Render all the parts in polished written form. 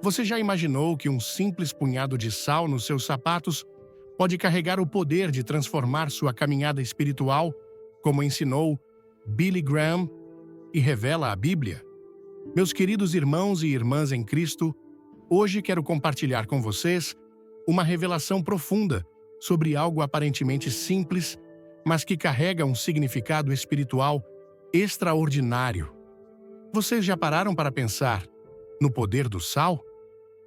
Você já imaginou que um simples punhado de sal nos seus sapatos pode carregar o poder de transformar sua caminhada espiritual, como ensinou Billy Graham e revela a Bíblia? Meus queridos irmãos e irmãs em Cristo, hoje quero compartilhar com vocês uma revelação profunda sobre algo aparentemente simples, mas que carrega um significado espiritual extraordinário. Vocês já pararam para pensar no poder do sal?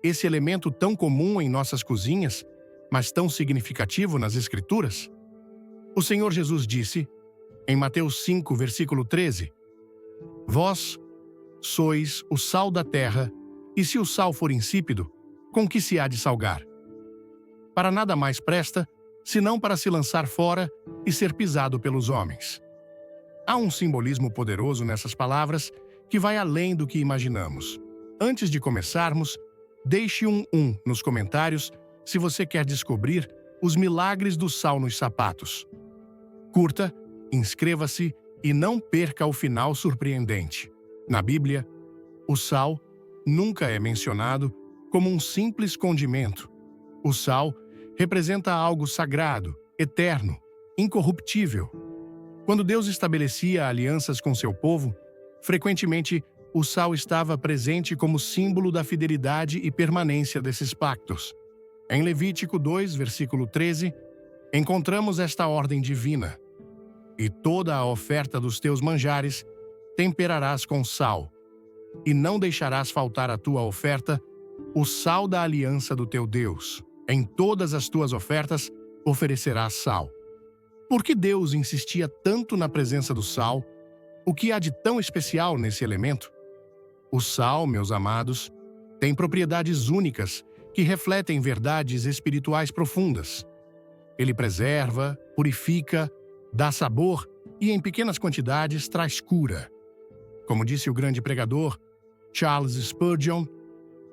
Esse elemento tão comum em nossas cozinhas, mas tão significativo nas Escrituras? O Senhor Jesus disse, em Mateus 5, versículo 13, Vós sois o sal da terra, e se o sal for insípido, com que se há de salgar? Para nada mais presta, senão para se lançar fora e ser pisado pelos homens. Há um simbolismo poderoso nessas palavras que vai além do que imaginamos. Antes de começarmos, deixe um nos comentários se você quer descobrir os milagres do sal nos sapatos. Curta, inscreva-se e não perca o final surpreendente. Na Bíblia, o sal nunca é mencionado como um simples condimento. O sal representa algo sagrado, eterno, incorruptível. Quando Deus estabelecia alianças com seu povo, frequentemente o sal estava presente como símbolo da fidelidade e permanência desses pactos. Em Levítico 2, versículo 13, encontramos esta ordem divina. E toda a oferta dos teus manjares temperarás com sal, e não deixarás faltar à tua oferta o sal da aliança do teu Deus. Em todas as tuas ofertas oferecerás sal. Por que Deus insistia tanto na presença do sal? O que há de tão especial nesse elemento? O sal, meus amados, tem propriedades únicas que refletem verdades espirituais profundas. Ele preserva, purifica, dá sabor e, em pequenas quantidades, traz cura. Como disse o grande pregador Charles Spurgeon,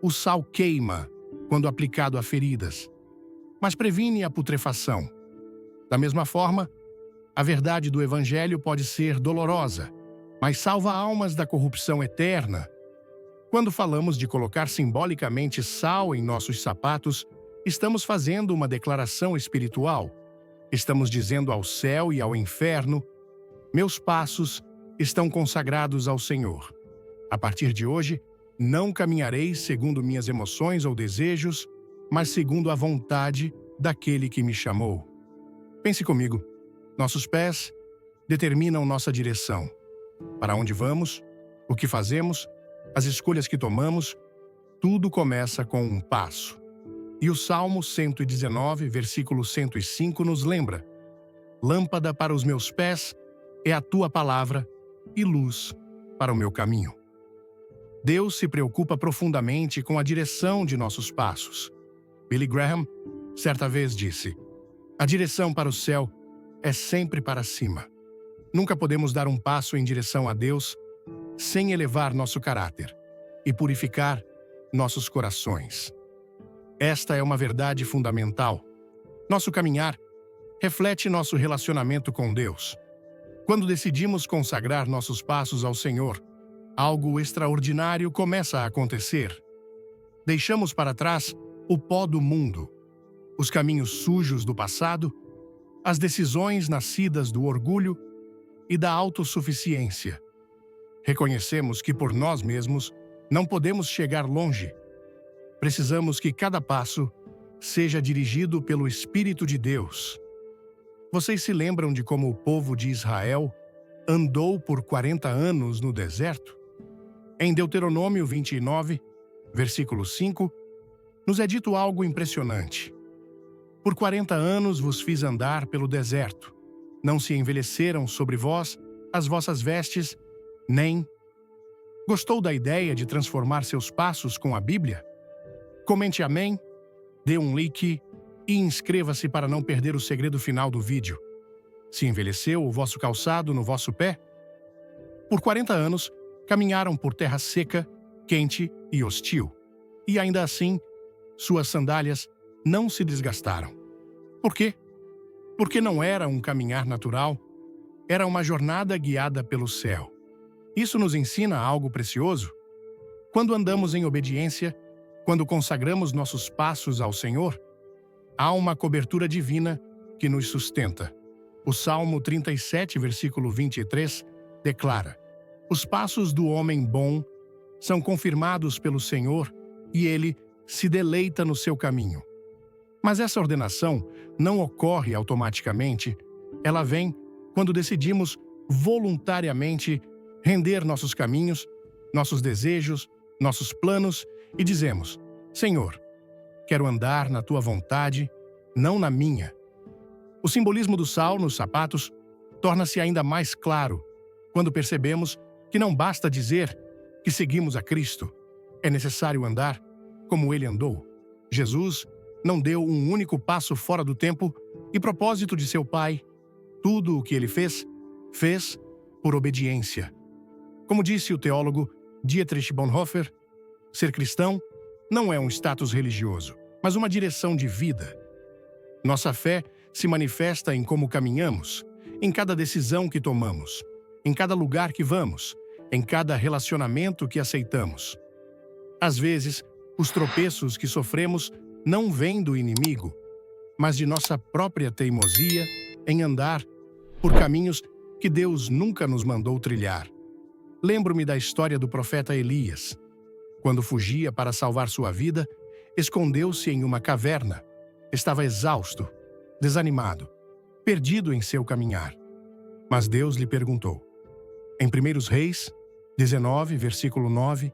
o sal queima quando aplicado a feridas, mas previne a putrefação. Da mesma forma, a verdade do Evangelho pode ser dolorosa, mas salva almas da corrupção eterna. Quando falamos de colocar simbolicamente sal em nossos sapatos, estamos fazendo uma declaração espiritual. Estamos dizendo ao céu e ao inferno, meus passos estão consagrados ao Senhor. A partir de hoje, não caminharei segundo minhas emoções ou desejos, mas segundo a vontade daquele que me chamou. Pense comigo, nossos pés determinam nossa direção. Para onde vamos, o que fazemos, as escolhas que tomamos, tudo começa com um passo. E o Salmo 119, versículo 105 nos lembra: Lâmpada para os meus pés é a tua palavra e luz para o meu caminho. Deus se preocupa profundamente com a direção de nossos passos. Billy Graham certa vez disse: a direção para o céu é sempre para cima. Nunca podemos dar um passo em direção a Deus sem elevar nosso caráter e purificar nossos corações. Esta é uma verdade fundamental. Nosso caminhar reflete nosso relacionamento com Deus. Quando decidimos consagrar nossos passos ao Senhor, algo extraordinário começa a acontecer. Deixamos para trás o pó do mundo, os caminhos sujos do passado, as decisões nascidas do orgulho e da autossuficiência. Reconhecemos que por nós mesmos não podemos chegar longe. Precisamos que cada passo seja dirigido pelo Espírito de Deus. Vocês se lembram de como o povo de Israel andou por 40 anos no deserto? Em Deuteronômio 29, versículo 5, nos é dito algo impressionante. Por 40 anos vos fiz andar pelo deserto. Não se envelheceram sobre vós as vossas vestes, nem... Gostou da ideia de transformar seus passos com a Bíblia? Comente amém, dê um like e inscreva-se para não perder o segredo final do vídeo. Se envelheceu o vosso calçado no vosso pé? Por 40 anos, caminharam por terra seca, quente e hostil. E ainda assim, suas sandálias não se desgastaram. Por quê? Porque não era um caminhar natural, era uma jornada guiada pelo céu. Isso nos ensina algo precioso. Quando andamos em obediência, Quando consagramos nossos passos ao Senhor, há uma cobertura divina que nos sustenta. O Salmo 37, versículo 23, declara: Os passos do homem bom são confirmados pelo Senhor e ele se deleita no seu caminho. Mas essa ordenação não ocorre automaticamente. Ela vem quando decidimos voluntariamente render nossos caminhos, nossos desejos, nossos planos e dizemos: Senhor, quero andar na tua vontade, não na minha. O simbolismo do sal nos sapatos torna-se ainda mais claro quando percebemos que não basta dizer que seguimos a Cristo. É necessário andar como ele andou. Jesus não deu um único passo fora do tempo e propósito de seu Pai. Tudo o que ele fez, fez por obediência. Como disse o teólogo Dietrich Bonhoeffer, ser cristão não é um status religioso, mas uma direção de vida. Nossa fé se manifesta em como caminhamos, em cada decisão que tomamos, em cada lugar que vamos, em cada relacionamento que aceitamos. Às vezes, os tropeços que sofremos não vêm do inimigo, mas de nossa própria teimosia em andar por caminhos que Deus nunca nos mandou trilhar. Lembro-me da história do profeta Elias. Quando fugia para salvar sua vida, escondeu-se em uma caverna. Estava exausto, desanimado, perdido em seu caminhar. Mas Deus lhe perguntou, em 1 Reis 19, versículo 9,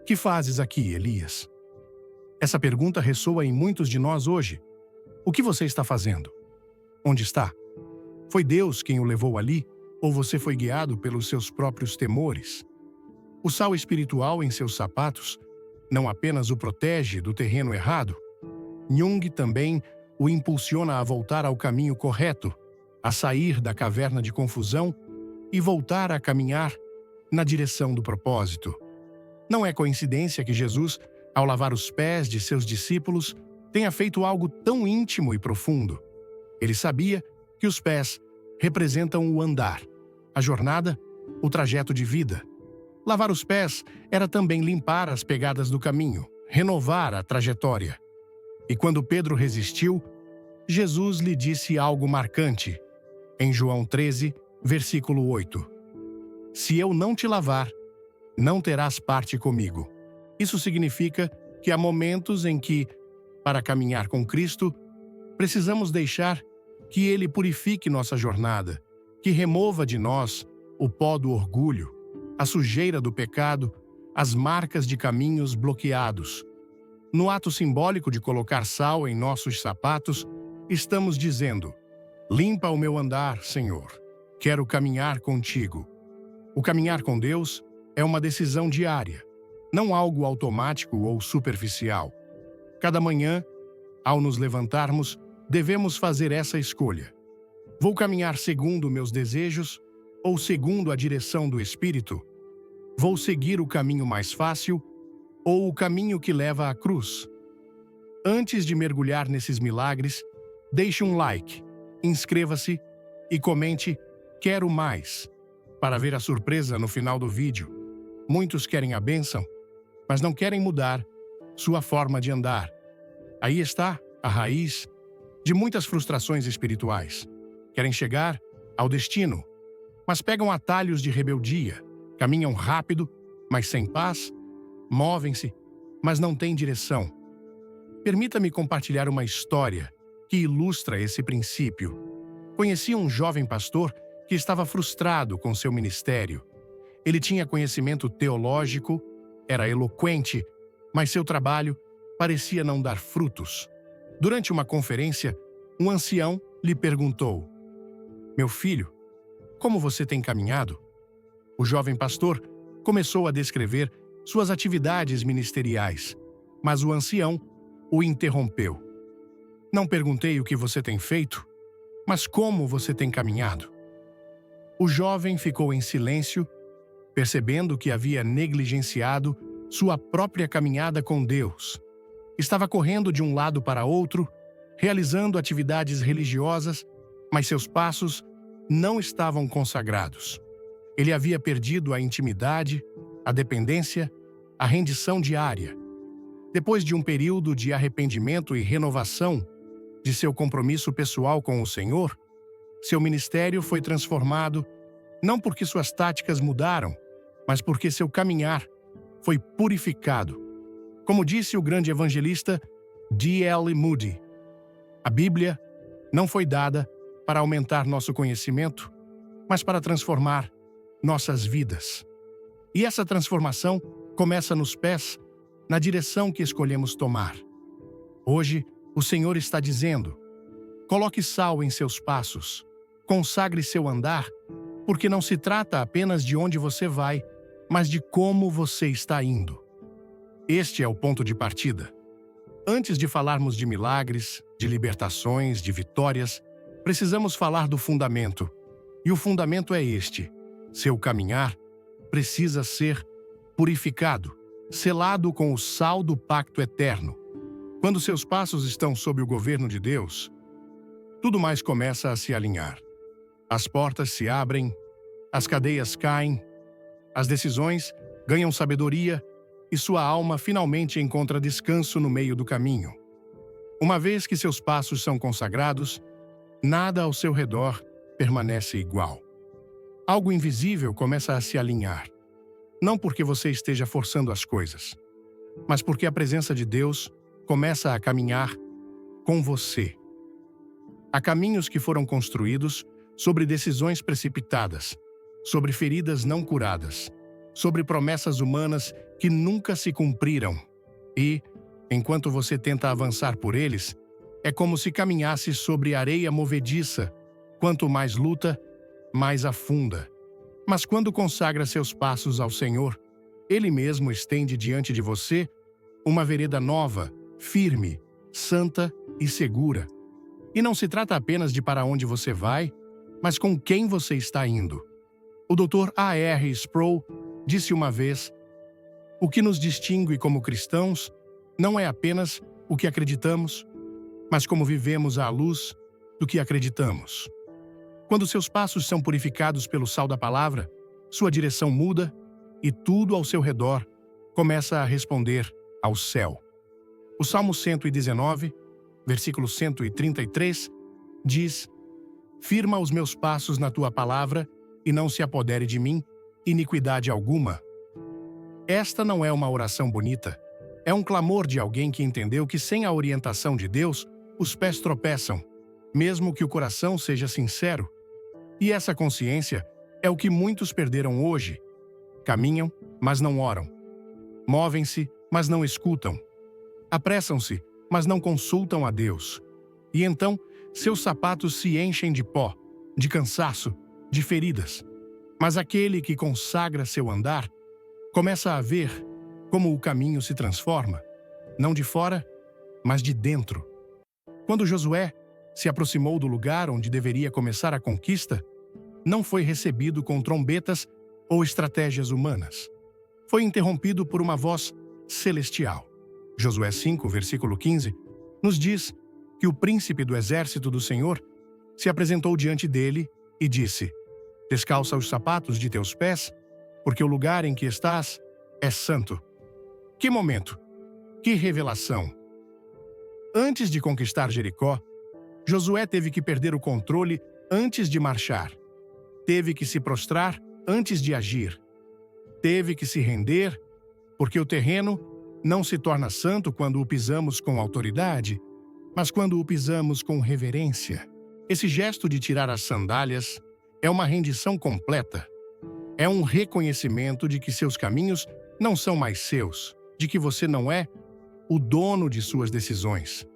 Que fazes aqui, Elias? Essa pergunta ressoa em muitos de nós hoje. O que você está fazendo? Onde está? Foi Deus quem o levou ali, ou você foi guiado pelos seus próprios temores? O sal espiritual em seus sapatos não apenas o protege do terreno errado, Jung também o impulsiona a voltar ao caminho correto, a sair da caverna de confusão e voltar a caminhar na direção do propósito. Não é coincidência que Jesus, ao lavar os pés de seus discípulos, tenha feito algo tão íntimo e profundo. Ele sabia que os pés representam o andar, a jornada, o trajeto de vida. Lavar os pés era também limpar as pegadas do caminho, renovar a trajetória. E quando Pedro resistiu, Jesus lhe disse algo marcante. Em João 13, versículo 8. Se eu não te lavar, não terás parte comigo. Isso significa que há momentos em que, para caminhar com Cristo, precisamos deixar que Ele purifique nossa jornada, que remova de nós o pó do orgulho, a sujeira do pecado, as marcas de caminhos bloqueados. No ato simbólico de colocar sal em nossos sapatos, estamos dizendo: limpa o meu andar, Senhor. Quero caminhar contigo. O caminhar com Deus é uma decisão diária, não algo automático ou superficial. Cada manhã, ao nos levantarmos, devemos fazer essa escolha. Vou caminhar segundo meus desejos ou segundo a direção do Espírito? Vou seguir o caminho mais fácil ou o caminho que leva à cruz? Antes de mergulhar nesses milagres, deixe um like, inscreva-se e comente "Quero mais" para ver a surpresa no final do vídeo. Muitos querem a bênção, mas não querem mudar sua forma de andar. Aí está a raiz de muitas frustrações espirituais. Querem chegar ao destino, mas pegam atalhos de rebeldia, caminham rápido, mas sem paz, movem-se, mas não têm direção. Permita-me compartilhar uma história que ilustra esse princípio. Conheci um jovem pastor que estava frustrado com seu ministério. Ele tinha conhecimento teológico, era eloquente, mas seu trabalho parecia não dar frutos. Durante uma conferência, um ancião lhe perguntou: "Meu filho, como você tem caminhado?" O jovem pastor começou a descrever suas atividades ministeriais, mas o ancião o interrompeu. "Não perguntei o que você tem feito, mas como você tem caminhado?" O jovem ficou em silêncio, percebendo que havia negligenciado sua própria caminhada com Deus. Estava correndo de um lado para outro, realizando atividades religiosas, mas seus passos não estavam consagrados. Ele havia perdido a intimidade, a dependência, a rendição diária. Depois de um período de arrependimento e renovação de seu compromisso pessoal com o Senhor, seu ministério foi transformado não porque suas táticas mudaram, mas porque seu caminhar foi purificado. Como disse o grande evangelista D.L. Moody, a Bíblia não foi dada para aumentar nosso conhecimento, mas para transformar nossas vidas. E essa transformação começa nos pés, na direção que escolhemos tomar. Hoje, o Senhor está dizendo: coloque sal em seus passos, consagre seu andar, porque não se trata apenas de onde você vai, mas de como você está indo. Este é o ponto de partida. Antes de falarmos de milagres, de libertações, de vitórias, precisamos falar do fundamento. E o fundamento é este: seu caminhar precisa ser purificado, selado com o sal do pacto eterno. Quando seus passos estão sob o governo de Deus, tudo mais começa a se alinhar. As portas se abrem, as cadeias caem, as decisões ganham sabedoria e sua alma finalmente encontra descanso no meio do caminho. Uma vez que seus passos são consagrados, nada ao seu redor permanece igual. Algo invisível começa a se alinhar. Não porque você esteja forçando as coisas, mas porque a presença de Deus começa a caminhar com você. Há caminhos que foram construídos sobre decisões precipitadas, sobre feridas não curadas, sobre promessas humanas que nunca se cumpriram. E, enquanto você tenta avançar por eles, é como se caminhasse sobre areia movediça. Quanto mais luta, mais afunda. Mas quando consagra seus passos ao Senhor, Ele mesmo estende diante de você uma vereda nova, firme, santa e segura. E não se trata apenas de para onde você vai, mas com quem você está indo. O Dr. A.R. Sproul disse uma vez: o que nos distingue como cristãos não é apenas o que acreditamos, mas como vivemos à luz do que acreditamos. Quando seus passos são purificados pelo sal da palavra, sua direção muda e tudo ao seu redor começa a responder ao céu. O Salmo 119, versículo 133, diz: firma os meus passos na tua palavra e não se apodere de mim iniquidade alguma. Esta não é uma oração bonita. É um clamor de alguém que entendeu que sem a orientação de Deus, os pés tropeçam, mesmo que o coração seja sincero. E essa consciência é o que muitos perderam hoje. Caminham, mas não oram. Movem-se, mas não escutam. Apressam-se, mas não consultam a Deus. E então, seus sapatos se enchem de pó, de cansaço, de feridas. Mas aquele que consagra seu andar começa a ver como o caminho se transforma, não de fora, mas de dentro. Quando Josué se aproximou do lugar onde deveria começar a conquista, não foi recebido com trombetas ou estratégias humanas. Foi interrompido por uma voz celestial. Josué 5, versículo 15, nos diz que o príncipe do exército do Senhor se apresentou diante dele e disse: descalça os sapatos de teus pés, porque o lugar em que estás é santo. Que momento! Que revelação! Antes de conquistar Jericó, Josué teve que perder o controle antes de marchar. Teve que se prostrar antes de agir. Teve que se render, porque o terreno não se torna santo quando o pisamos com autoridade, mas quando o pisamos com reverência. Esse gesto de tirar as sandálias é uma rendição completa. É um reconhecimento de que seus caminhos não são mais seus, de que você não é o dono de suas decisões,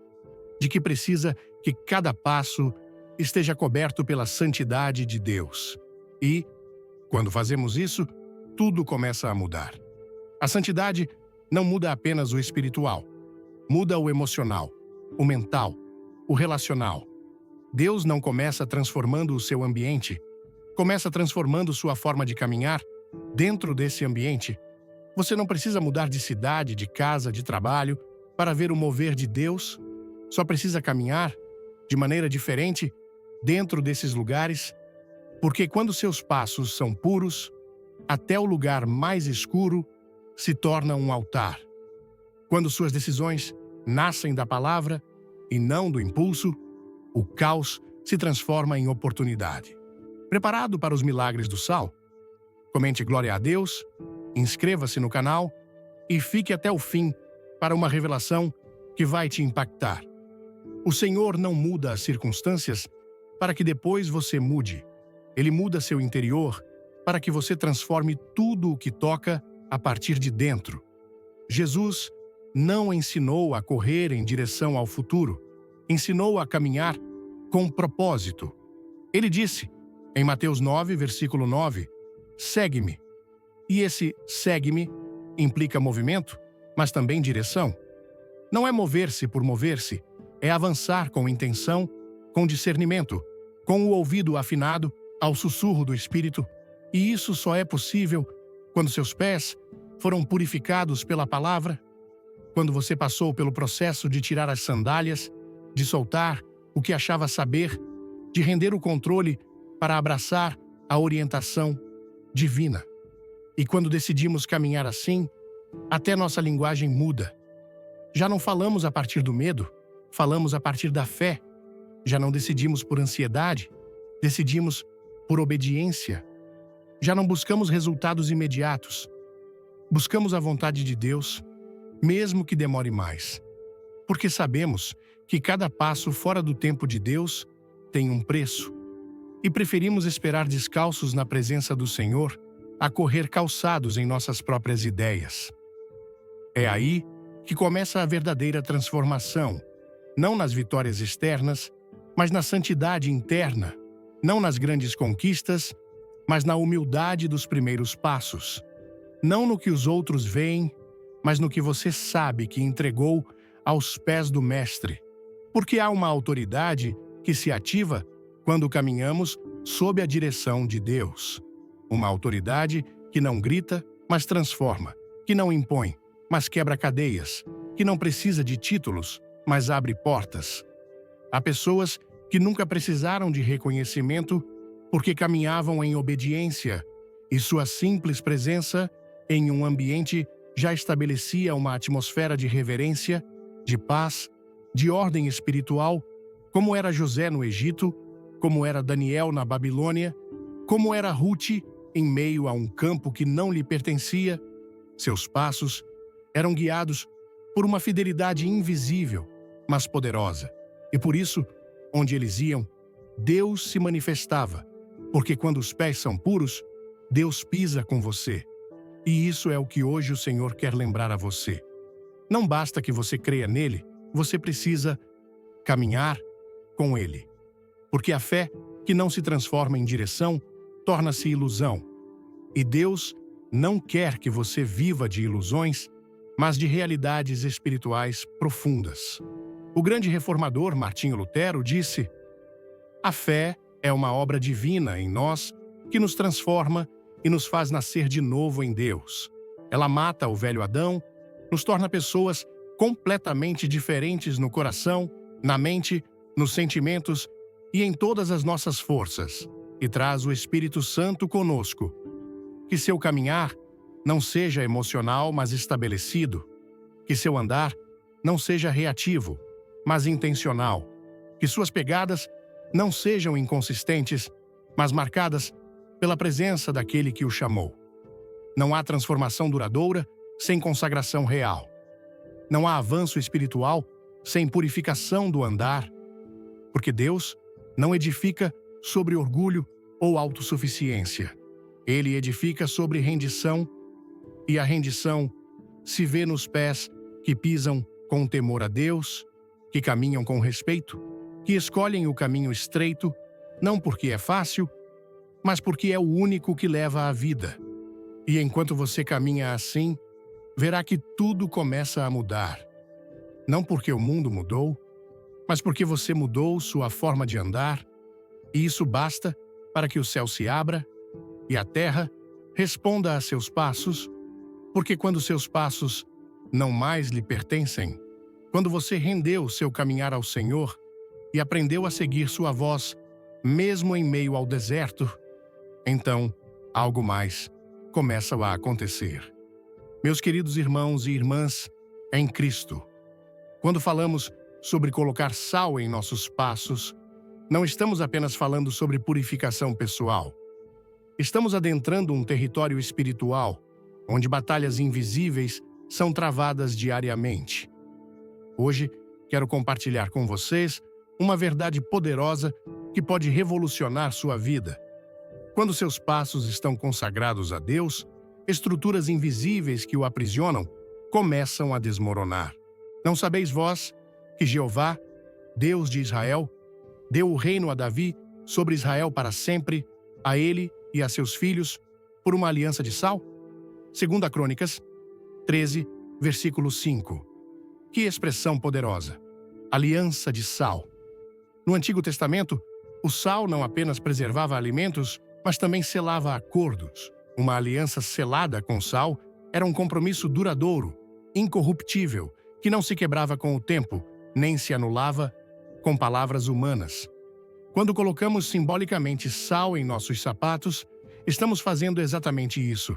de que precisa que cada passo esteja coberto pela santidade de Deus. E, quando fazemos isso, tudo começa a mudar. A santidade não muda apenas o espiritual, muda o emocional, o mental, o relacional. Deus não começa transformando o seu ambiente, começa transformando sua forma de caminhar dentro desse ambiente. Você não precisa mudar de cidade, de casa, de trabalho para ver o mover de Deus. Só precisa caminhar de maneira diferente dentro desses lugares, porque quando seus passos são puros, até o lugar mais escuro se torna um altar. Quando suas decisões nascem da palavra e não do impulso, o caos se transforma em oportunidade. Preparado para os milagres do sal? Comente glória a Deus, inscreva-se no canal e fique até o fim para uma revelação que vai te impactar. O Senhor não muda as circunstâncias para que depois você mude. Ele muda seu interior para que você transforme tudo o que toca a partir de dentro. Jesus não ensinou a correr em direção ao futuro, ensinou a caminhar com propósito. Ele disse, em Mateus 9, versículo 9, segue-me. E esse segue-me implica movimento, mas também direção. Não é mover-se por mover-se, é avançar com intenção, com discernimento, com o ouvido afinado ao sussurro do Espírito, e isso só é possível quando seus pés foram purificados pela palavra, quando você passou pelo processo de tirar as sandálias, de soltar o que achava saber, de render o controle para abraçar a orientação divina. E quando decidimos caminhar assim, até nossa linguagem muda. Já não falamos a partir do medo, falamos a partir da fé. Já não decidimos por ansiedade, decidimos por obediência. Já não buscamos resultados imediatos. Buscamos a vontade de Deus, mesmo que demore mais. Porque sabemos que cada passo fora do tempo de Deus tem um preço. E preferimos esperar descalços na presença do Senhor a correr calçados em nossas próprias ideias. É aí que começa a verdadeira transformação, não nas vitórias externas, mas na santidade interna, não nas grandes conquistas, mas na humildade dos primeiros passos. Não no que os outros veem, mas no que você sabe que entregou aos pés do Mestre. Porque há uma autoridade que se ativa quando caminhamos sob a direção de Deus. Uma autoridade que não grita, mas transforma, que não impõe, mas quebra cadeias, que não precisa de títulos, mas abre portas. Há pessoas que nunca precisaram de reconhecimento porque caminhavam em obediência, e sua simples presença em um ambiente já estabelecia uma atmosfera de reverência, de paz, de ordem espiritual, como era José no Egito, como era Daniel na Babilônia, como era Ruth em meio a um campo que não lhe pertencia. Seus passos eram guiados por uma fidelidade invisível, mas poderosa. E por isso, onde eles iam, Deus se manifestava, porque quando os pés são puros, Deus pisa com você. E isso é o que hoje o Senhor quer lembrar a você. Não basta que você creia nele, você precisa caminhar com ele. Porque a fé que não se transforma em direção torna-se ilusão. E Deus não quer que você viva de ilusões, mas de realidades espirituais profundas. O grande reformador Martinho Lutero disse: a fé é uma obra divina em nós que nos transforma e nos faz nascer de novo em Deus. Ela mata o velho Adão, nos torna pessoas completamente diferentes no coração, na mente, nos sentimentos e em todas as nossas forças, e traz o Espírito Santo conosco. Que seu caminhar não seja emocional, mas estabelecido. Que seu andar não seja reativo, mas intencional. Que suas pegadas não sejam inconsistentes, mas marcadas pela presença daquele que o chamou. Não há transformação duradoura sem consagração real. Não há avanço espiritual sem purificação do andar, porque Deus não edifica sobre orgulho ou autossuficiência. Ele edifica sobre rendição, e a rendição se vê nos pés que pisam com temor a Deus, que caminham com respeito, que escolhem o caminho estreito, não porque é fácil, mas porque é o único que leva à vida. E enquanto você caminha assim, verá que tudo começa a mudar. Não porque o mundo mudou, mas porque você mudou sua forma de andar, e isso basta para que o céu se abra e a terra responda a seus passos, porque quando seus passos não mais lhe pertencem, quando você rendeu seu caminhar ao Senhor e aprendeu a seguir sua voz, mesmo em meio ao deserto, então algo mais começa a acontecer. Meus queridos irmãos e irmãs, é em Cristo. Quando falamos sobre colocar sal em nossos passos, não estamos apenas falando sobre purificação pessoal. Estamos adentrando um território espiritual, onde batalhas invisíveis são travadas diariamente. Hoje, quero compartilhar com vocês uma verdade poderosa que pode revolucionar sua vida. Quando seus passos estão consagrados a Deus, estruturas invisíveis que o aprisionam começam a desmoronar. Não sabeis vós que Jeová, Deus de Israel, deu o reino a Davi sobre Israel para sempre, a ele e a seus filhos, por uma aliança de sal? 2 Crônicas 13, versículo 5. Que expressão poderosa! Aliança de sal. No Antigo Testamento, o sal não apenas preservava alimentos, mas também selava acordos. Uma aliança selada com sal era um compromisso duradouro, incorruptível, que não se quebrava com o tempo, nem se anulava com palavras humanas. Quando colocamos simbolicamente sal em nossos sapatos, estamos fazendo exatamente isso,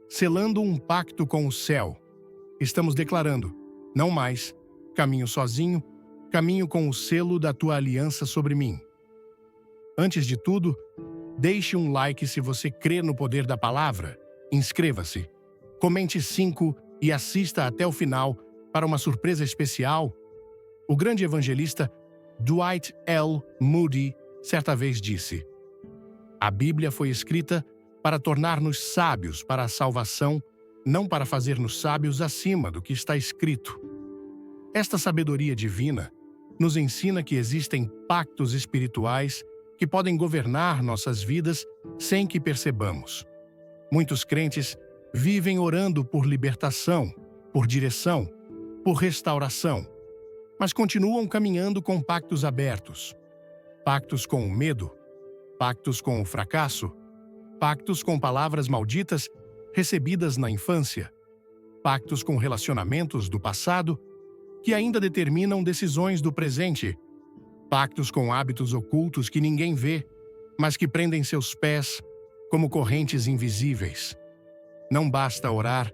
selando um pacto com o céu. Estamos declarando, não mais, caminho sozinho, caminho com o selo da tua aliança sobre mim. Antes de tudo, deixe um like se você crê no poder da palavra, inscreva-se, comente 5 e assista até o final para uma surpresa especial. O grande evangelista Dwight L. Moody certa vez disse: a Bíblia foi escrita para tornar-nos sábios para a salvação, não para fazer-nos sábios acima do que está escrito. Esta sabedoria divina nos ensina que existem pactos espirituais que podem governar nossas vidas sem que percebamos. Muitos crentes vivem orando por libertação, por direção, por restauração, mas continuam caminhando com pactos abertos. Pactos com o medo, pactos com o fracasso, pactos com palavras malditas recebidas na infância, pactos com relacionamentos do passado que ainda determinam decisões do presente, pactos com hábitos ocultos que ninguém vê, mas que prendem seus pés como correntes invisíveis. Não basta orar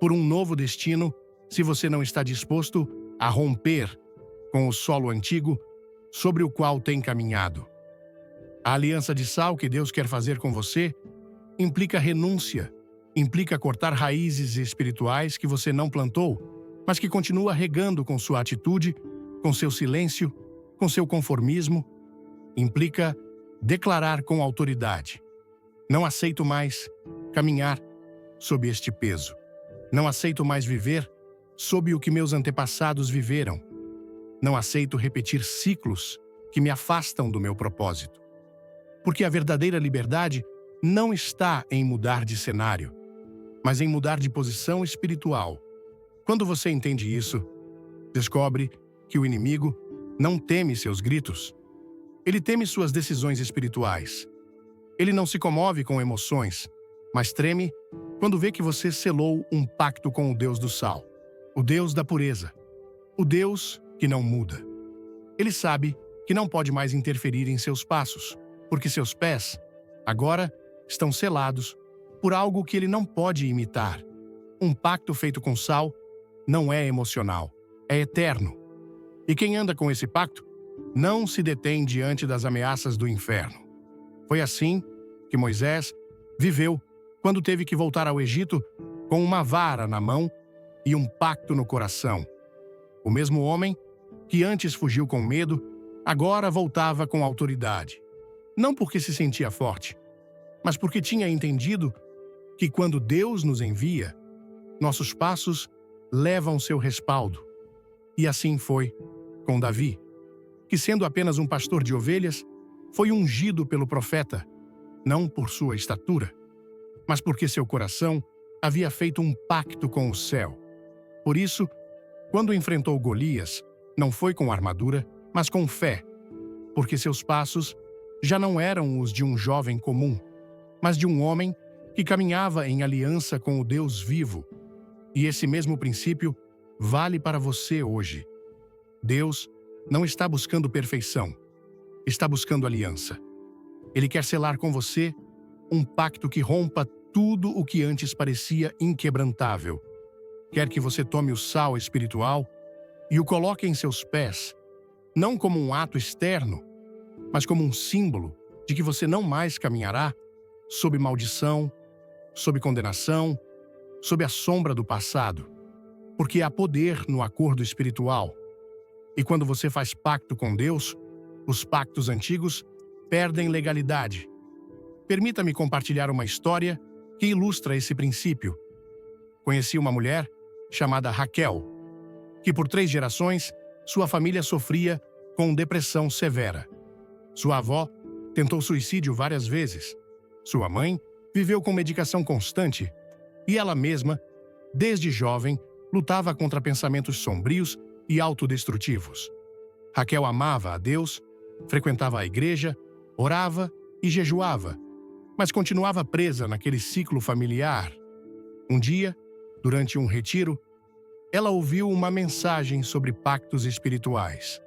por um novo destino se você não está disposto a romper com o solo antigo sobre o qual tem caminhado. A aliança de sal que Deus quer fazer com você implica renúncia, implica cortar raízes espirituais que você não plantou, mas que continua regando com sua atitude, com seu silêncio, com seu conformismo. Implica declarar com autoridade: não aceito mais caminhar sob este peso. Não aceito mais viver sob o que meus antepassados viveram. Não aceito repetir ciclos que me afastam do meu propósito. Porque a verdadeira liberdade não está em mudar de cenário, mas em mudar de posição espiritual. Quando você entende isso, descobre que o inimigo não teme seus gritos. Ele teme suas decisões espirituais. Ele não se comove com emoções, mas treme quando vê que você selou um pacto com o Deus do sal, o Deus da pureza, o Deus que não muda. Ele sabe que não pode mais interferir em seus passos, porque seus pés, agora, estão selados por algo que ele não pode imitar. Um pacto feito com sal não é emocional, é eterno. E quem anda com esse pacto não se detém diante das ameaças do inferno. Foi assim que Moisés viveu quando teve que voltar ao Egito com uma vara na mão e um pacto no coração. O mesmo homem que antes fugiu com medo, agora voltava com autoridade. Não porque se sentia forte, mas porque tinha entendido que quando Deus nos envia, nossos passos levam seu respaldo. E assim foi com Davi, que sendo apenas um pastor de ovelhas, foi ungido pelo profeta, não por sua estatura, mas porque seu coração havia feito um pacto com o céu. Por isso, quando enfrentou Golias, não foi com armadura, mas com fé, porque seus passos já não eram os de um jovem comum, mas de um homem que caminhava em aliança com o Deus vivo. E esse mesmo princípio vale para você hoje. Deus não está buscando perfeição, está buscando aliança. Ele quer selar com você um pacto que rompa tudo o que antes parecia inquebrantável. quer que você tome o sal espiritual e o coloque em seus pés, não como um ato externo, mas como um símbolo de que você não mais caminhará sob maldição, sob condenação, sob a sombra do passado, porque há poder no acordo espiritual. E quando você faz pacto com Deus, os pactos antigos perdem legalidade. Permita-me compartilhar uma história que ilustra esse princípio. Conheci uma mulher chamada Raquel, que por 3 gerações sua família sofria com depressão severa. Sua avó tentou suicídio várias vezes. Sua mãe viveu com medicação constante e ela mesma, desde jovem, lutava contra pensamentos sombrios e autodestrutivos. Raquel amava a Deus, frequentava a igreja, orava e jejuava, mas continuava presa naquele ciclo familiar. Um dia, durante um retiro, ela ouviu uma mensagem sobre pactos espirituais.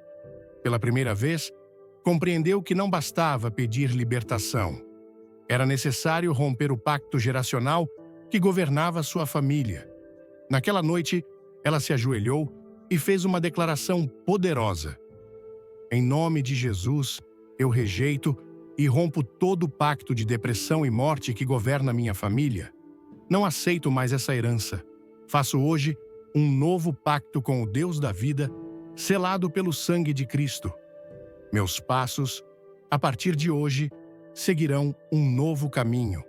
Pela primeira vez, compreendeu que não bastava pedir libertação. Era necessário romper o pacto geracional que governava sua família. Naquela noite, ela se ajoelhou e fez uma declaração poderosa. Em nome de Jesus, eu rejeito e rompo todo o pacto de depressão e morte que governa minha família. Não aceito mais essa herança. Faço hoje um novo pacto com o Deus da vida, selado pelo sangue de Cristo. Meus passos, a partir de hoje, seguirão um novo caminho.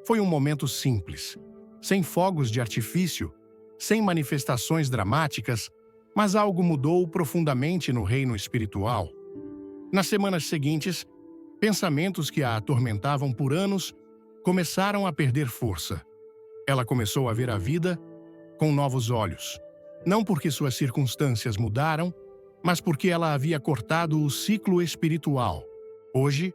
Foi um momento simples, sem fogos de artifício, sem manifestações dramáticas, mas algo mudou profundamente no reino espiritual. Nas semanas seguintes, pensamentos que a atormentavam por anos começaram a perder força. Ela começou a ver a vida com novos olhos. Não porque suas circunstâncias mudaram, mas porque ela havia cortado o ciclo espiritual. Hoje,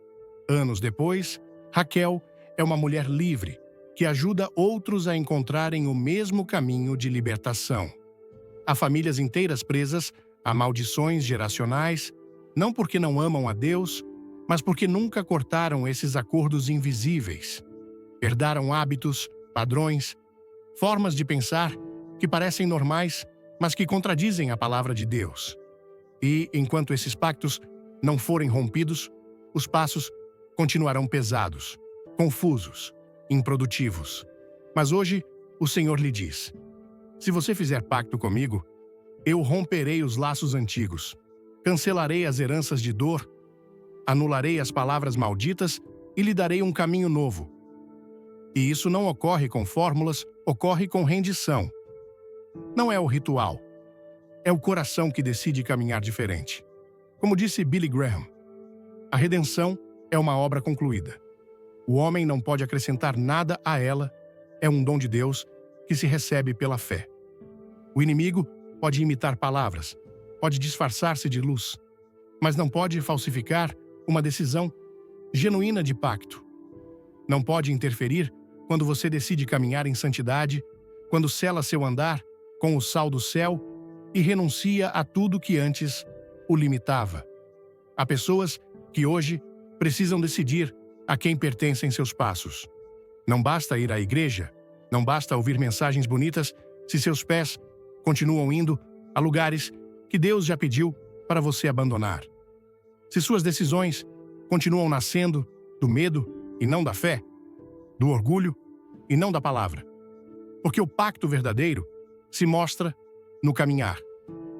anos depois, Raquel é uma mulher livre que ajuda outros a encontrarem o mesmo caminho de libertação. Há famílias inteiras presas a maldições geracionais, não porque não amam a Deus, mas porque nunca cortaram esses acordos invisíveis. Herdaram hábitos, padrões, formas de pensar que parecem normais, mas que contradizem a palavra de Deus. E, enquanto esses pactos não forem rompidos, os passos continuarão pesados, confusos, improdutivos. Mas hoje, o Senhor lhe diz: se você fizer pacto comigo, eu romperei os laços antigos, cancelarei as heranças de dor, anularei as palavras malditas e lhe darei um caminho novo. E isso não ocorre com fórmulas, ocorre com rendição. Não é o ritual. É o coração que decide caminhar diferente. Como disse Billy Graham, a redenção é uma obra concluída. O homem não pode acrescentar nada a ela, é um dom de Deus que se recebe pela fé. O inimigo pode imitar palavras, pode disfarçar-se de luz, mas não pode falsificar uma decisão genuína de pacto. Não pode interferir quando você decide caminhar em santidade, quando sela seu andar com o sal do céu e renuncia a tudo que antes o limitava. Há pessoas que hoje precisam decidir a quem pertencem seus passos. Não basta ir à igreja, não basta ouvir mensagens bonitas se seus pés continuam indo a lugares que Deus já pediu para você abandonar. Se suas decisões continuam nascendo do medo e não da fé, do orgulho e não da palavra. Porque o pacto verdadeiro se mostra no caminhar,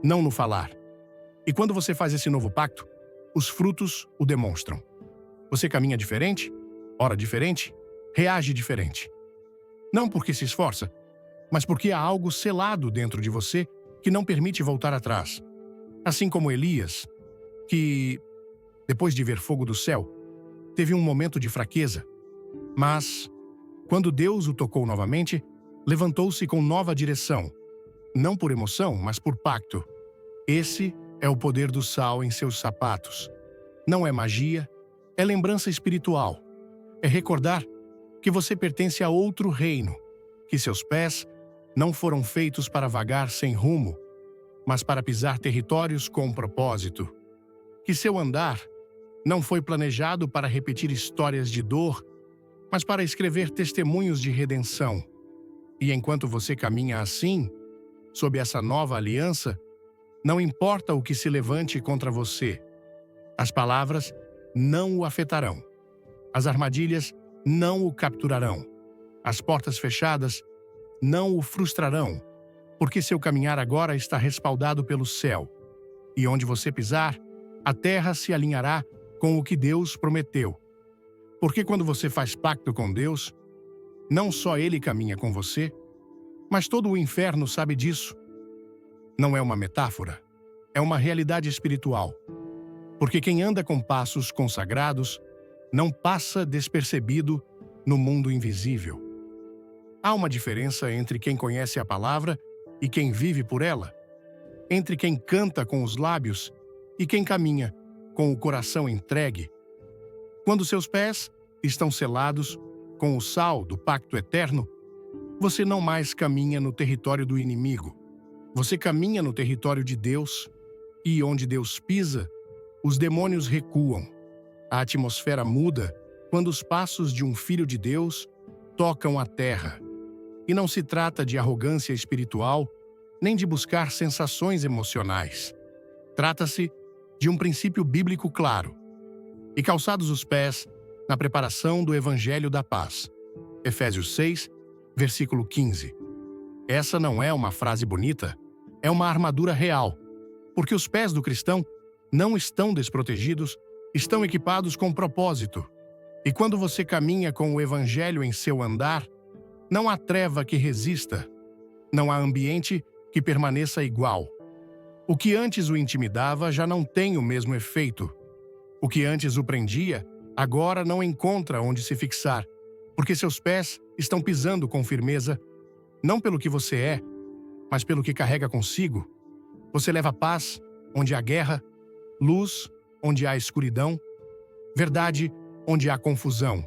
não no falar. E quando você faz esse novo pacto, os frutos o demonstram. Você caminha diferente, ora diferente, reage diferente. Não porque se esforça, mas porque há algo selado dentro de você que não permite voltar atrás. Assim como Elias, que, depois de ver fogo do céu, teve um momento de fraqueza, mas, quando Deus o tocou novamente, levantou-se com nova direção, não por emoção, mas por pacto. Esse é o poder do sal em seus sapatos. Não é magia, é lembrança espiritual. É recordar que você pertence a outro reino, que seus pés não foram feitos para vagar sem rumo, mas para pisar territórios com propósito. Que seu andar não foi planejado para repetir histórias de dor, mas para escrever testemunhos de redenção. E enquanto você caminha assim, sob essa nova aliança, não importa o que se levante contra você. As palavras não o afetarão. As armadilhas não o capturarão. As portas fechadas não o frustrarão, porque seu caminhar agora está respaldado pelo céu. E onde você pisar, a terra se alinhará com o que Deus prometeu. Porque quando você faz pacto com Deus, não só Ele caminha com você, mas todo o inferno sabe disso. Não é uma metáfora, é uma realidade espiritual. Porque quem anda com passos consagrados não passa despercebido no mundo invisível. Há uma diferença entre quem conhece a palavra e quem vive por ela, entre quem canta com os lábios e quem caminha com o coração entregue. Quando seus pés estão selados com o sal do pacto eterno, você não mais caminha no território do inimigo. Você caminha no território de Deus, e onde Deus pisa, os demônios recuam. A atmosfera muda quando os passos de um filho de Deus tocam a terra. E não se trata de arrogância espiritual, nem de buscar sensações emocionais. Trata-se de um princípio bíblico claro. E calçados os pés na preparação do Evangelho da Paz. Efésios 6, versículo 15. Essa não é uma frase bonita, é uma armadura real, porque os pés do cristão não estão desprotegidos, estão equipados com propósito. E quando você caminha com o Evangelho em seu andar, não há treva que resista, não há ambiente que permaneça igual. O que antes o intimidava já não tem o mesmo efeito. O que antes o prendia, agora não encontra onde se fixar, porque seus pés estão pisando com firmeza, não pelo que você é, mas pelo que carrega consigo. Você leva paz onde há guerra, luz onde há escuridão, verdade onde há confusão.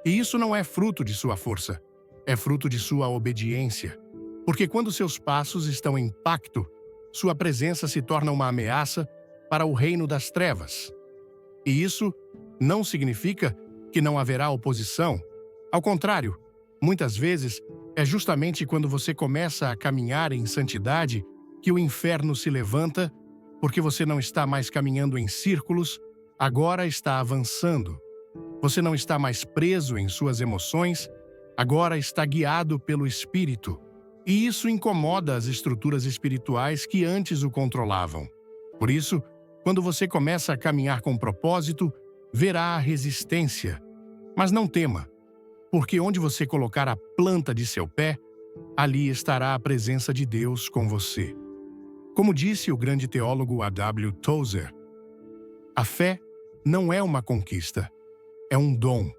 E isso não é fruto de sua força, é fruto de sua obediência. Porque quando seus passos estão em pacto, sua presença se torna uma ameaça para o reino das trevas. E isso não significa que não haverá oposição. Ao contrário, muitas vezes é justamente quando você começa a caminhar em santidade que o inferno se levanta, porque você não está mais caminhando em círculos, agora está avançando. Você não está mais preso em suas emoções, agora está guiado pelo Espírito. E isso incomoda as estruturas espirituais que antes o controlavam. Por isso, quando você começa a caminhar com propósito, verá a resistência. Mas não tema, porque onde você colocar a planta de seu pé, ali estará a presença de Deus com você. Como disse o grande teólogo A.W. Tozer, a fé não é uma conquista, é um dom.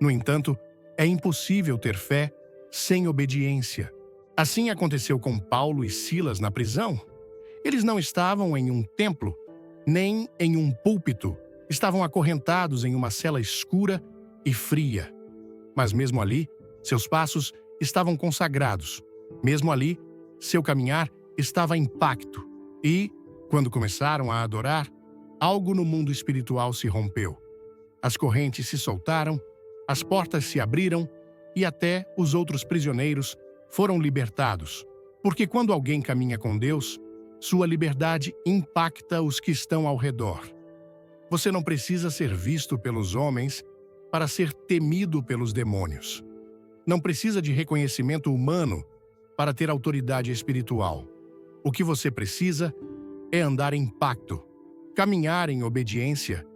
No entanto, é impossível ter fé sem obediência. Assim aconteceu com Paulo e Silas na prisão. Eles não estavam em um templo, nem em um púlpito. Estavam acorrentados em uma cela escura e fria. Mas mesmo ali, seus passos estavam consagrados. Mesmo ali, seu caminhar estava em pacto. E, quando começaram a adorar, algo no mundo espiritual se rompeu. As correntes se soltaram, as portas se abriram e até os outros prisioneiros foram libertados. Porque quando alguém caminha com Deus, sua liberdade impacta os que estão ao redor. Você não precisa ser visto pelos homens para ser temido pelos demônios. Não precisa de reconhecimento humano para ter autoridade espiritual. O que você precisa é andar em pacto, caminhar em obediência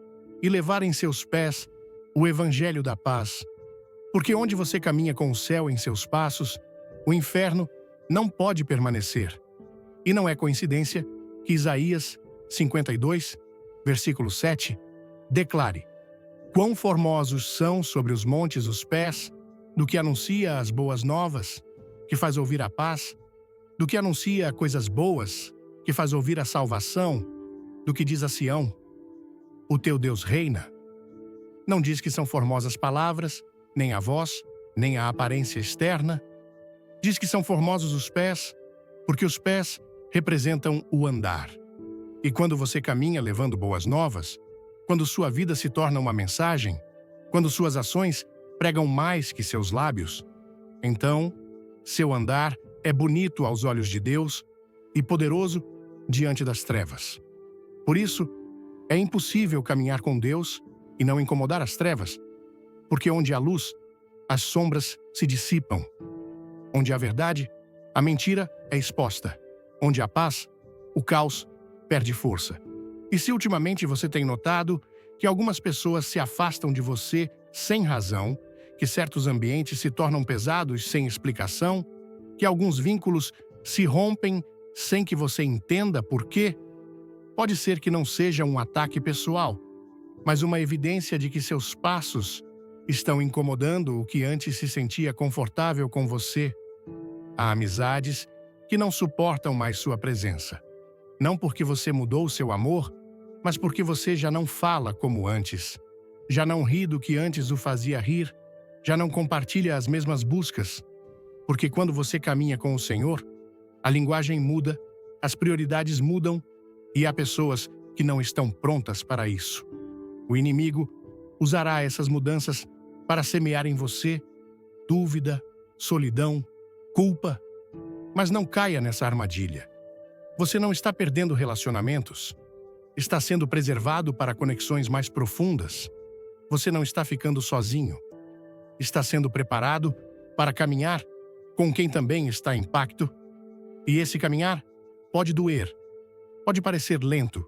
e levar em seus pés o Evangelho da Paz. Porque onde você caminha com o céu em seus passos, o inferno não pode permanecer. E não é coincidência que Isaías 52, versículo 7, declare: quão formosos são sobre os montes os pés do que anuncia as boas novas, que faz ouvir a paz, do que anuncia coisas boas, que faz ouvir a salvação, do que diz a Sião: o teu Deus reina. Não diz que são formosas palavras, nem a voz, nem a aparência externa. Diz que são formosos os pés, porque os pés representam o andar. E quando você caminha levando boas novas, quando sua vida se torna uma mensagem, quando suas ações pregam mais que seus lábios, então seu andar é bonito aos olhos de Deus e poderoso diante das trevas. Por isso, é impossível caminhar com Deus e não incomodar as trevas, porque onde há luz, as sombras se dissipam. Onde há verdade, a mentira é exposta. Onde há paz, o caos perde força. E se ultimamente você tem notado que algumas pessoas se afastam de você sem razão, que certos ambientes se tornam pesados sem explicação, que alguns vínculos se rompem sem que você entenda por quê, pode ser que não seja um ataque pessoal, mas uma evidência de que seus passos estão incomodando o que antes se sentia confortável com você. Há amizades que não suportam mais sua presença. Não porque você mudou seu amor, mas porque você já não fala como antes. Já não ri do que antes o fazia rir. Já não compartilha as mesmas buscas. Porque quando você caminha com o Senhor, a linguagem muda, as prioridades mudam e há pessoas que não estão prontas para isso. O inimigo usará essas mudanças para semear em você dúvida, solidão, culpa. Mas não caia nessa armadilha. Você não está perdendo relacionamentos. Está sendo preservado para conexões mais profundas. Você não está ficando sozinho. Está sendo preparado para caminhar com quem também está em pacto. E esse caminhar pode doer, pode parecer lento,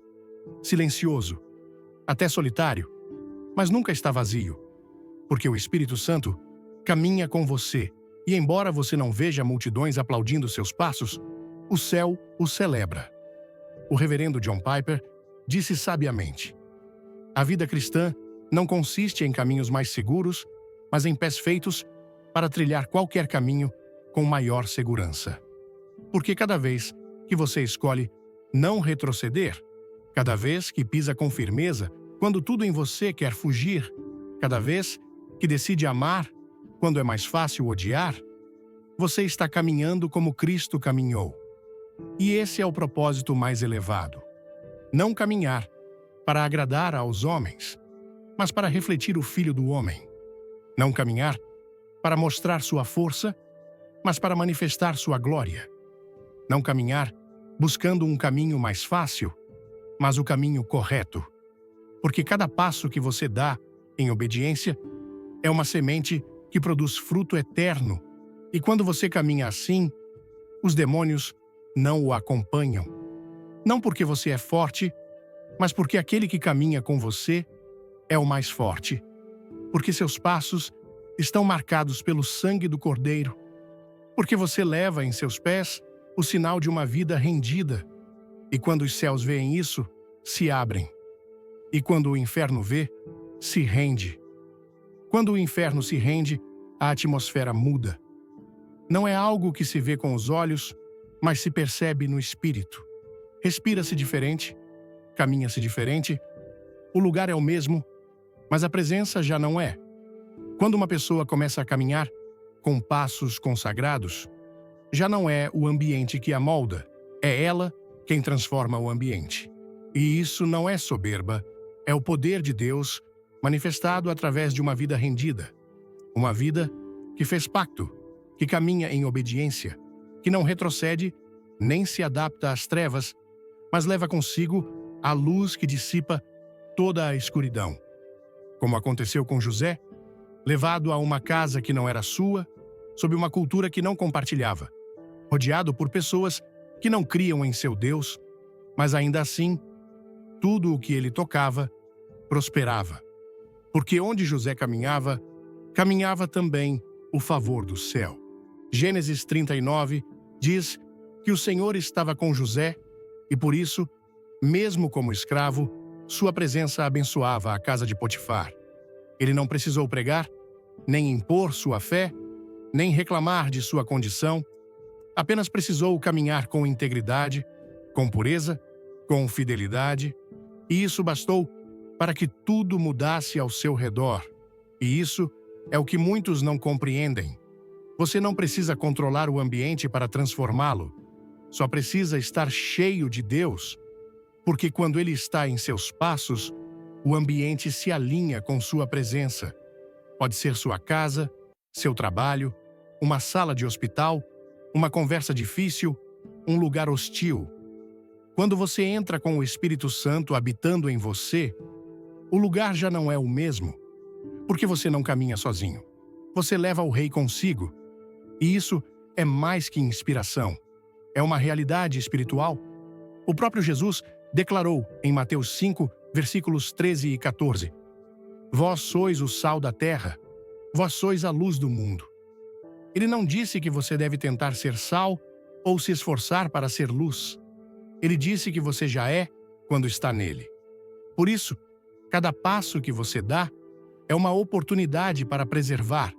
silencioso, até solitário, mas nunca está vazio, porque o Espírito Santo caminha com você. E embora você não veja multidões aplaudindo seus passos, o céu o celebra. O reverendo John Piper disse sabiamente: a vida cristã não consiste em caminhos mais seguros, mas em pés feitos para trilhar qualquer caminho com maior segurança. Porque cada vez que você escolhe não retroceder, cada vez que pisa com firmeza quando tudo em você quer fugir, cada vez que decide amar quando é mais fácil odiar, você está caminhando como Cristo caminhou. E esse é o propósito mais elevado. Não caminhar para agradar aos homens, mas para refletir o Filho do Homem. Não caminhar para mostrar sua força, mas para manifestar sua glória. Não caminhar buscando um caminho mais fácil, mas o caminho correto. Porque cada passo que você dá em obediência é uma semente que produz fruto eterno. E quando você caminha assim, os demônios não o acompanham. Não porque você é forte, mas porque aquele que caminha com você é o mais forte. Porque seus passos estão marcados pelo sangue do Cordeiro. Porque você leva em seus pés o sinal de uma vida rendida. E quando os céus veem isso, se abrem. E quando o inferno vê, se rende. Quando o inferno se rende, a atmosfera muda. Não é algo que se vê com os olhos, mas se percebe no espírito. Respira-se diferente, caminha-se diferente, o lugar é o mesmo, mas a presença já não é. Quando uma pessoa começa a caminhar com passos consagrados, já não é o ambiente que a molda, é ela quem transforma o ambiente. E isso não é soberba, é o poder de Deus manifestado através de uma vida rendida. Uma vida que fez pacto, que caminha em obediência, que não retrocede nem se adapta às trevas, mas leva consigo a luz que dissipa toda a escuridão. Como aconteceu com José, levado a uma casa que não era sua, sob uma cultura que não compartilhava, rodeado por pessoas que não criam em seu Deus, mas ainda assim, tudo o que ele tocava prosperava. Porque onde José caminhava, caminhava também o favor do céu. Gênesis 39 diz que o Senhor estava com José e por isso, mesmo como escravo, sua presença abençoava a casa de Potifar. Ele não precisou pregar, nem impor sua fé, nem reclamar de sua condição, apenas precisou caminhar com integridade, com pureza, com fidelidade, e isso bastou para que tudo mudasse ao seu redor. E isso é o que muitos não compreendem. Você não precisa controlar o ambiente para transformá-lo. Só precisa estar cheio de Deus, porque quando Ele está em seus passos, o ambiente se alinha com sua presença. Pode ser sua casa, seu trabalho, uma sala de hospital, uma conversa difícil, um lugar hostil. Quando você entra com o Espírito Santo habitando em você, o lugar já não é o mesmo, porque você não caminha sozinho. Você leva o Rei consigo, e isso é mais que inspiração. É uma realidade espiritual. O próprio Jesus declarou em Mateus 5, versículos 13 e 14: Vós sois o sal da terra, vós sois a luz do mundo. Ele não disse que você deve tentar ser sal ou se esforçar para ser luz. Ele disse que você já é quando está nele. Por isso, cada passo que você dá é uma oportunidade para preservar,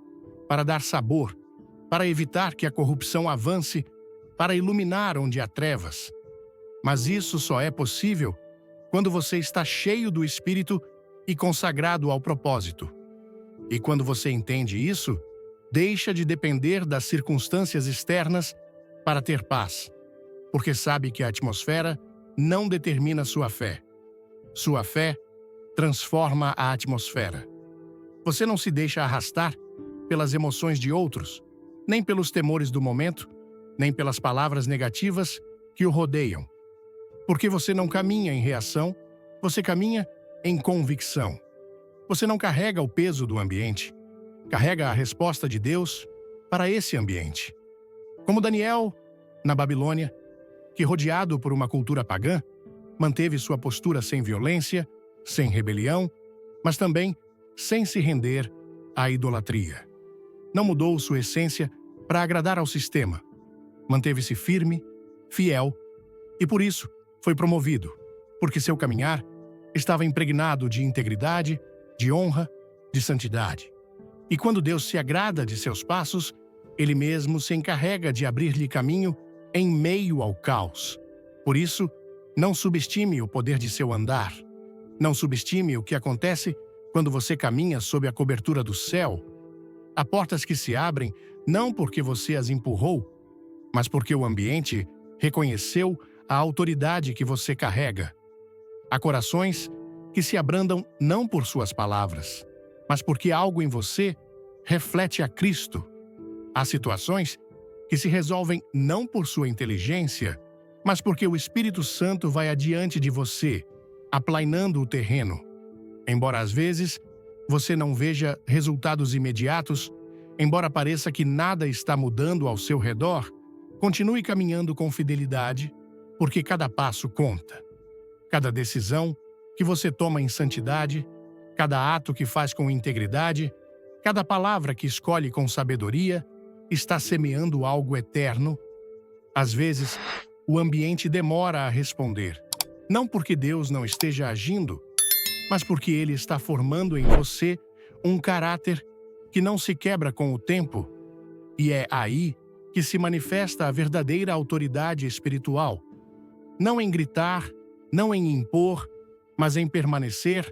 para dar sabor, para evitar que a corrupção avance, para iluminar onde há trevas. Mas isso só é possível quando você está cheio do Espírito e consagrado ao propósito. E quando você entende isso, deixa de depender das circunstâncias externas para ter paz, porque sabe que a atmosfera não determina sua fé. Sua fé transforma a atmosfera. Você não se deixa arrastar pelas emoções de outros, nem pelos temores do momento, nem pelas palavras negativas que o rodeiam. Porque você não caminha em reação, você caminha em convicção. Você não carrega o peso do ambiente, carrega a resposta de Deus para esse ambiente. Como Daniel, na Babilônia, que rodeado por uma cultura pagã, manteve sua postura sem violência, sem rebelião, mas também sem se render à idolatria. Não mudou sua essência para agradar ao sistema. Manteve-se firme, fiel, e por isso foi promovido, porque seu caminhar estava impregnado de integridade, de honra, de santidade. E quando Deus se agrada de seus passos, Ele mesmo se encarrega de abrir-lhe caminho em meio ao caos. Por isso, não subestime o poder de seu andar. Não subestime o que acontece quando você caminha sob a cobertura do céu. Há portas que se abrem não porque você as empurrou, mas porque o ambiente reconheceu a autoridade que você carrega. Há corações que se abrandam não por suas palavras, mas porque algo em você reflete a Cristo. Há situações que se resolvem não por sua inteligência, mas porque o Espírito Santo vai adiante de você, aplainando o terreno. Embora às vezes você não veja resultados imediatos, embora pareça que nada está mudando ao seu redor, continue caminhando com fidelidade, porque cada passo conta. Cada decisão que você toma em santidade, cada ato que faz com integridade, cada palavra que escolhe com sabedoria, está semeando algo eterno. Às vezes, o ambiente demora a responder, não porque Deus não esteja agindo, mas porque Ele está formando em você um caráter que não se quebra com o tempo, e é aí que se manifesta a verdadeira autoridade espiritual. Não em gritar, não em impor, mas em permanecer,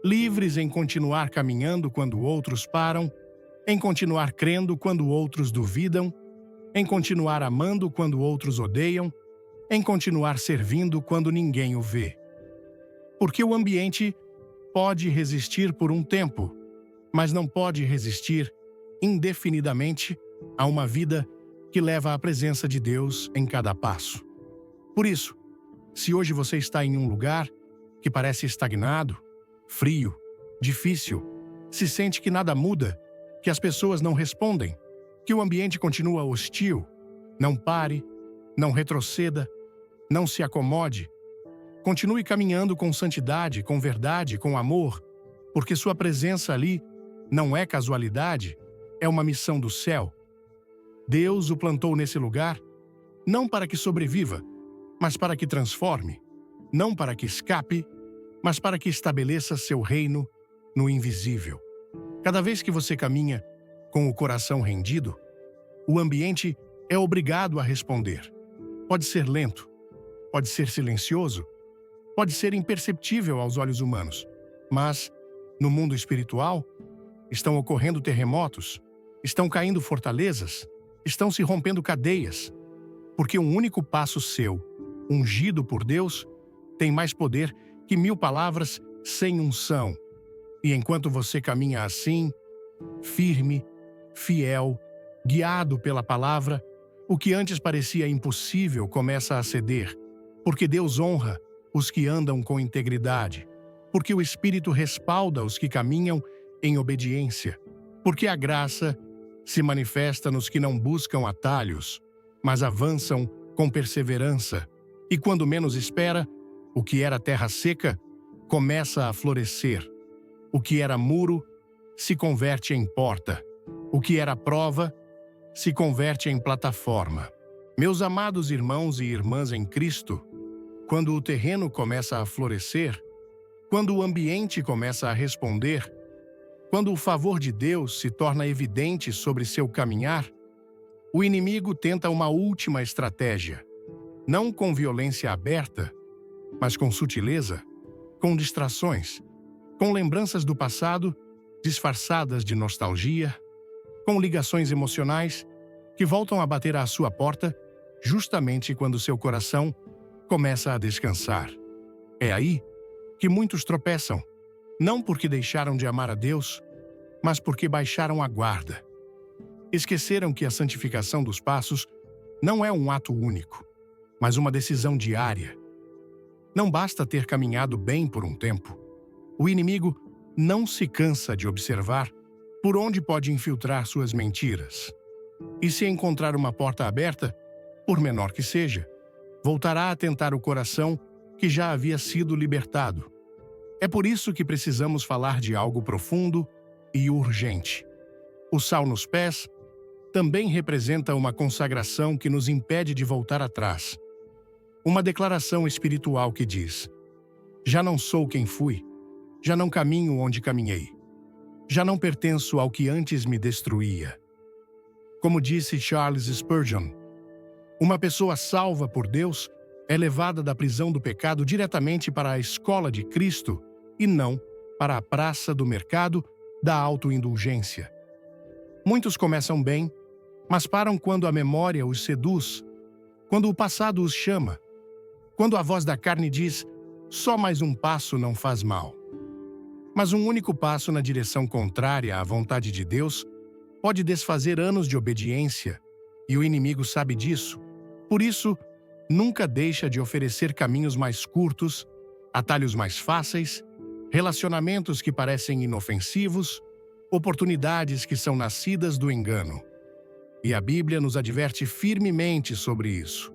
livres em continuar caminhando quando outros param, em continuar crendo quando outros duvidam, em continuar amando quando outros odeiam, em continuar servindo quando ninguém o vê. Porque o ambiente pode resistir por um tempo, mas não pode resistir indefinidamente a uma vida que leva à presença de Deus em cada passo. Por isso, se hoje você está em um lugar que parece estagnado, frio, difícil, se sente que nada muda, que as pessoas não respondem, que o ambiente continua hostil, não pare, não retroceda, não se acomode. Continue caminhando com santidade, com verdade, com amor, porque sua presença ali não é casualidade, é uma missão do céu. Deus o plantou nesse lugar, não para que sobreviva, mas para que transforme, não para que escape, mas para que estabeleça seu reino no invisível. Cada vez que você caminha com o coração rendido, o ambiente é obrigado a responder. Pode ser lento, pode ser silencioso, pode ser imperceptível aos olhos humanos, mas, no mundo espiritual, estão ocorrendo terremotos, estão caindo fortalezas, estão se rompendo cadeias, porque um único passo seu, ungido por Deus, tem mais poder que 1000 palavras sem unção. E enquanto você caminha assim, firme, fiel, guiado pela palavra, O que antes parecia impossível começa a ceder, porque Deus honra os que andam com integridade, porque o Espírito respalda os que caminham em obediência, porque a graça se manifesta nos que não buscam atalhos, mas avançam com perseverança, e quando menos espera, o que era terra seca começa a florescer. O que era muro se converte em porta. O que era prova se converte em plataforma. Meus amados irmãos e irmãs em Cristo, quando o terreno começa a florescer, quando o ambiente começa a responder, quando o favor de Deus se torna evidente sobre seu caminhar, o inimigo tenta uma última estratégia, não com violência aberta, mas com sutileza, com distrações, com lembranças do passado disfarçadas de nostalgia, com ligações emocionais que voltam a bater à sua porta justamente quando seu coração começa a descansar. É aí que muitos tropeçam, não porque deixaram de amar a Deus, mas porque baixaram a guarda. Esqueceram que a santificação dos passos não é um ato único, mas uma decisão diária. Não basta ter caminhado bem por um tempo. O inimigo não se cansa de observar por onde pode infiltrar suas mentiras. E se encontrar uma porta aberta, por menor que seja, voltará a tentar o coração que já havia sido libertado. É por isso que precisamos falar de algo profundo e urgente. O sal nos pés também representa uma consagração que nos impede de voltar atrás. Uma declaração espiritual que diz: já não sou quem fui, já não caminho onde caminhei, já não pertenço ao que antes me destruía. Como disse Charles Spurgeon, uma pessoa salva por Deus é levada da prisão do pecado diretamente para a escola de Cristo e não para a praça do mercado da autoindulgência. Muitos começam bem, mas param quando a memória os seduz, quando o passado os chama, quando a voz da carne diz: só mais um passo não faz mal. Mas um único passo na direção contrária à vontade de Deus pode desfazer anos de obediência, e o inimigo sabe disso. Por isso, nunca deixa de oferecer caminhos mais curtos, atalhos mais fáceis, relacionamentos que parecem inofensivos, oportunidades que são nascidas do engano. E a Bíblia nos adverte firmemente sobre isso.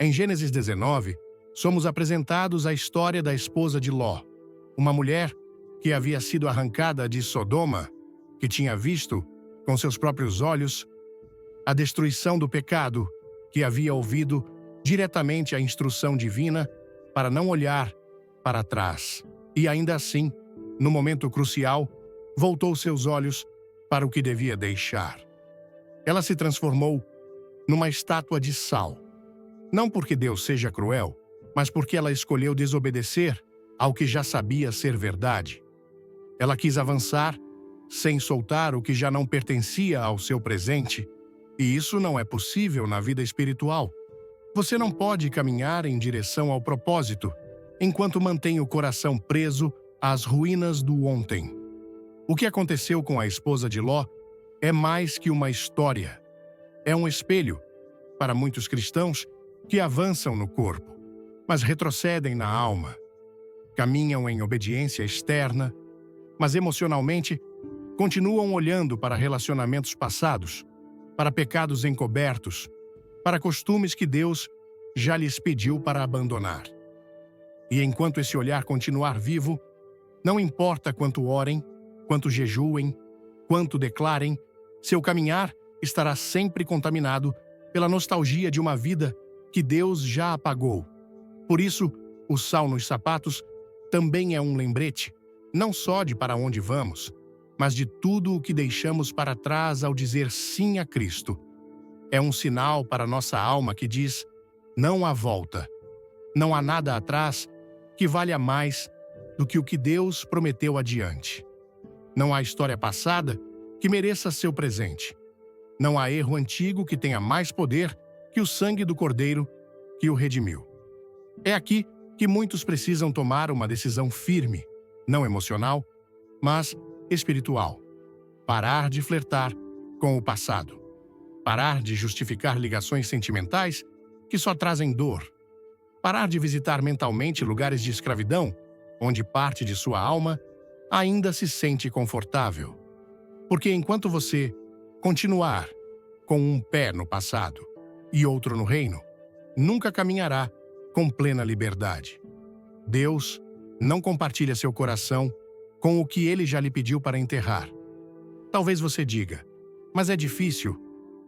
Em Gênesis 19, somos apresentados a história da esposa de Ló, uma mulher que havia sido arrancada de Sodoma, que tinha visto, com seus próprios olhos, a destruição do pecado, que havia ouvido diretamente a instrução divina para não olhar para trás. E ainda assim, no momento crucial, voltou seus olhos para o que devia deixar. Ela se transformou numa estátua de sal. Não porque Deus seja cruel, mas porque ela escolheu desobedecer ao que já sabia ser verdade. Ela quis avançar sem soltar o que já não pertencia ao seu presente, e isso não é possível na vida espiritual. Você não pode caminhar em direção ao propósito enquanto mantém o coração preso às ruínas do ontem. O que aconteceu com a esposa de Ló é mais que uma história. É um espelho para muitos cristãos que avançam no corpo, mas retrocedem na alma. Caminham em obediência externa, mas emocionalmente continuam olhando para relacionamentos passados, para pecados encobertos, para costumes que Deus já lhes pediu para abandonar. E enquanto esse olhar continuar vivo, não importa quanto orem, quanto jejuem, quanto declarem, seu caminhar estará sempre contaminado pela nostalgia de uma vida que Deus já apagou. Por isso, o sal nos sapatos também é um lembrete, não só de para onde vamos, mas de tudo o que deixamos para trás ao dizer sim a Cristo. É um sinal para nossa alma que diz: não há volta. Não há nada atrás que valha mais do que o que Deus prometeu adiante. Não há história passada que mereça seu presente. Não há erro antigo que tenha mais poder que o sangue do Cordeiro que o redimiu. É aqui que muitos precisam tomar uma decisão firme, não emocional, mas espiritual. Parar de flertar com o passado. Parar de justificar ligações sentimentais que só trazem dor. Parar de visitar mentalmente lugares de escravidão, onde parte de sua alma ainda se sente confortável. Porque enquanto você continuar com um pé no passado e outro no reino, nunca caminhará com plena liberdade. Deus não compartilha seu coração com o que ele já lhe pediu para enterrar. Talvez você diga, mas é difícil.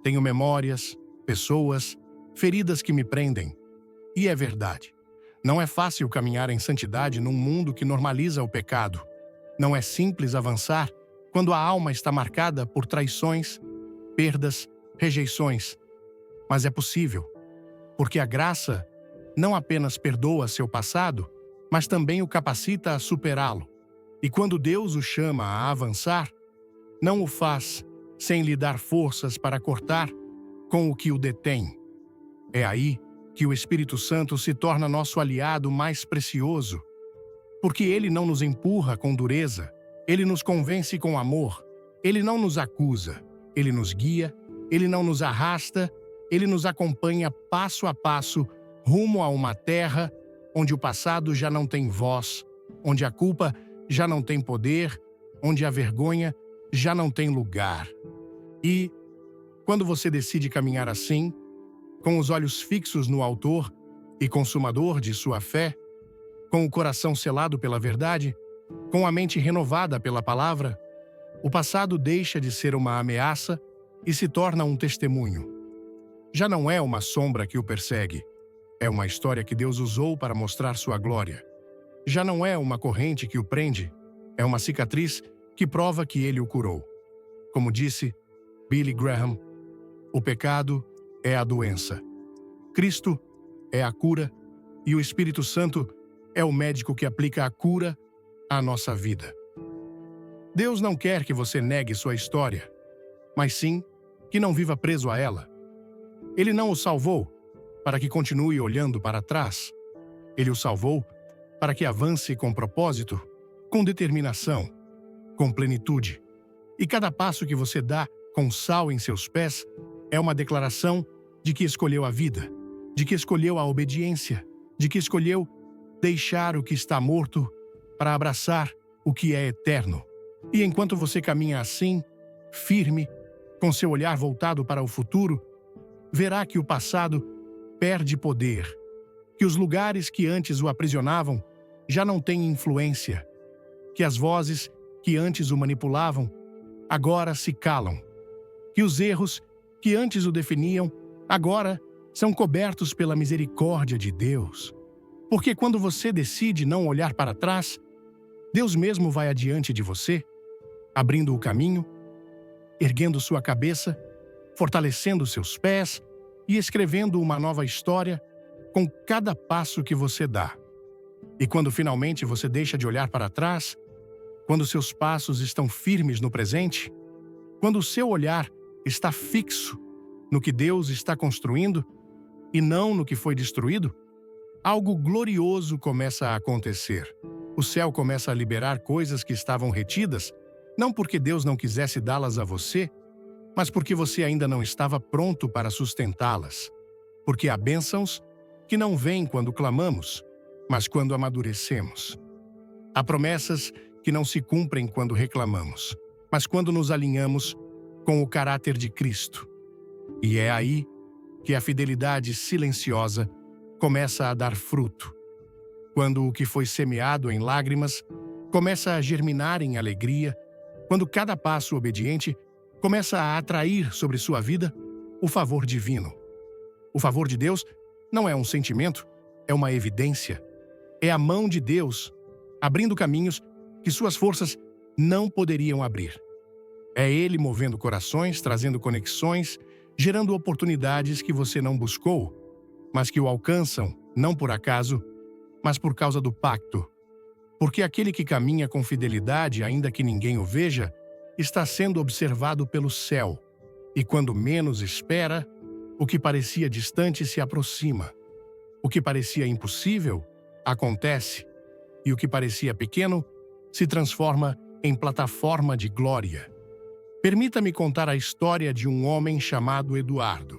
Tenho memórias, pessoas, feridas que me prendem. E é verdade. Não é fácil caminhar em santidade num mundo que normaliza o pecado. Não é simples avançar quando a alma está marcada por traições, perdas, rejeições. Mas é possível, porque a graça não apenas perdoa seu passado, mas também o capacita a superá-lo. E quando Deus o chama a avançar, não o faz sem lhe dar forças para cortar com o que o detém. É aí que o Espírito Santo se torna nosso aliado mais precioso, porque ele não nos empurra com dureza, ele nos convence com amor, ele não nos acusa, ele nos guia, ele não nos arrasta, ele nos acompanha passo a passo rumo a uma terra onde o passado já não tem voz, onde a culpa já não tem poder, onde a vergonha já não tem lugar. E, quando você decide caminhar assim, com os olhos fixos no Autor e Consumador de sua fé, com o coração selado pela verdade, com a mente renovada pela palavra, o passado deixa de ser uma ameaça e se torna um testemunho. Já não é uma sombra que o persegue, é uma história que Deus usou para mostrar sua glória. Já não é uma corrente que o prende, é uma cicatriz que prova que ele o curou. Como disse Billy Graham, o pecado é a doença. Cristo é a cura e o Espírito Santo é o médico que aplica a cura à nossa vida. Deus não quer que você negue sua história, mas sim que não viva preso a ela. Ele não o salvou para que continue olhando para trás. Ele o salvou para que avance com propósito, com determinação, com plenitude. E cada passo que você dá com sal em seus pés é uma declaração de que escolheu a vida, de que escolheu a obediência, de que escolheu deixar o que está morto para abraçar o que é eterno. E enquanto você caminha assim, firme, com seu olhar voltado para o futuro, verá que o passado perde poder, que os lugares que antes o aprisionavam já não têm influência, que as vozes que antes o manipulavam agora se calam, que os erros que antes o definiam agora são cobertos pela misericórdia de Deus. Porque quando você decide não olhar para trás, Deus mesmo vai adiante de você, abrindo o caminho, erguendo sua cabeça, fortalecendo seus pés e escrevendo uma nova história com cada passo que você dá. E quando finalmente você deixa de olhar para trás, quando seus passos estão firmes no presente, quando o seu olhar está fixo no que Deus está construindo e não no que foi destruído, algo glorioso começa a acontecer. O céu começa a liberar coisas que estavam retidas, não porque Deus não quisesse dá-las a você, mas porque você ainda não estava pronto para sustentá-las. Porque há bênçãos que não vêm quando clamamos, mas quando amadurecemos. Há promessas que não se cumprem quando reclamamos, mas quando nos alinhamos com o caráter de Cristo. E é aí que a fidelidade silenciosa começa a dar fruto. Quando o que foi semeado em lágrimas começa a germinar em alegria, quando cada passo obediente começa a atrair sobre sua vida o favor divino. O favor de Deus não é um sentimento, é uma evidência. É a mão de Deus abrindo caminhos que suas forças não poderiam abrir. É Ele movendo corações, trazendo conexões, gerando oportunidades que você não buscou, mas que o alcançam, não por acaso, mas por causa do pacto. Porque aquele que caminha com fidelidade, ainda que ninguém o veja, está sendo observado pelo céu. E quando menos espera, o que parecia distante se aproxima. O que parecia impossível, acontece. E o que parecia pequeno, se transforma em plataforma de glória. Permita-me contar a história de um homem chamado Eduardo.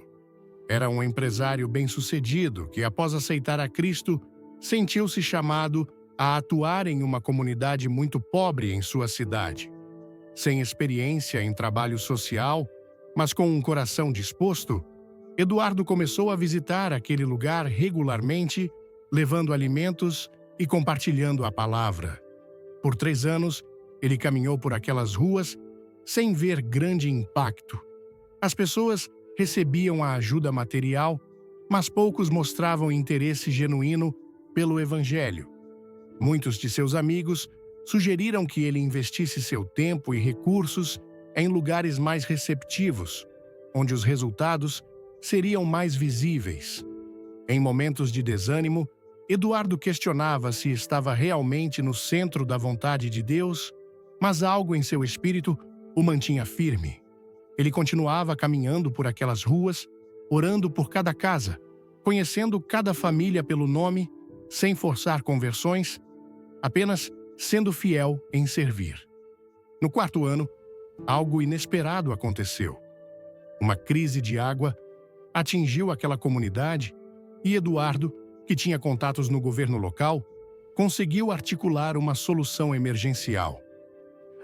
Era um empresário bem-sucedido que, após aceitar a Cristo, sentiu-se chamado a atuar em uma comunidade muito pobre em sua cidade. Sem experiência em trabalho social, mas com um coração disposto, Eduardo começou a visitar aquele lugar regularmente, levando alimentos e compartilhando a palavra. Por 3 anos, ele caminhou por aquelas ruas sem ver grande impacto. As pessoas recebiam a ajuda material, mas poucos mostravam interesse genuíno pelo Evangelho. Muitos de seus amigos sugeriram que ele investisse seu tempo e recursos em lugares mais receptivos, onde os resultados seriam mais visíveis. Em momentos de desânimo, Eduardo questionava se estava realmente no centro da vontade de Deus, mas algo em seu espírito o mantinha firme. Ele continuava caminhando por aquelas ruas, orando por cada casa, conhecendo cada família pelo nome, sem forçar conversões, apenas sendo fiel em servir. No 4º ano, algo inesperado aconteceu. Uma crise de água atingiu aquela comunidade e Eduardo, que tinha contatos no governo local, conseguiu articular uma solução emergencial.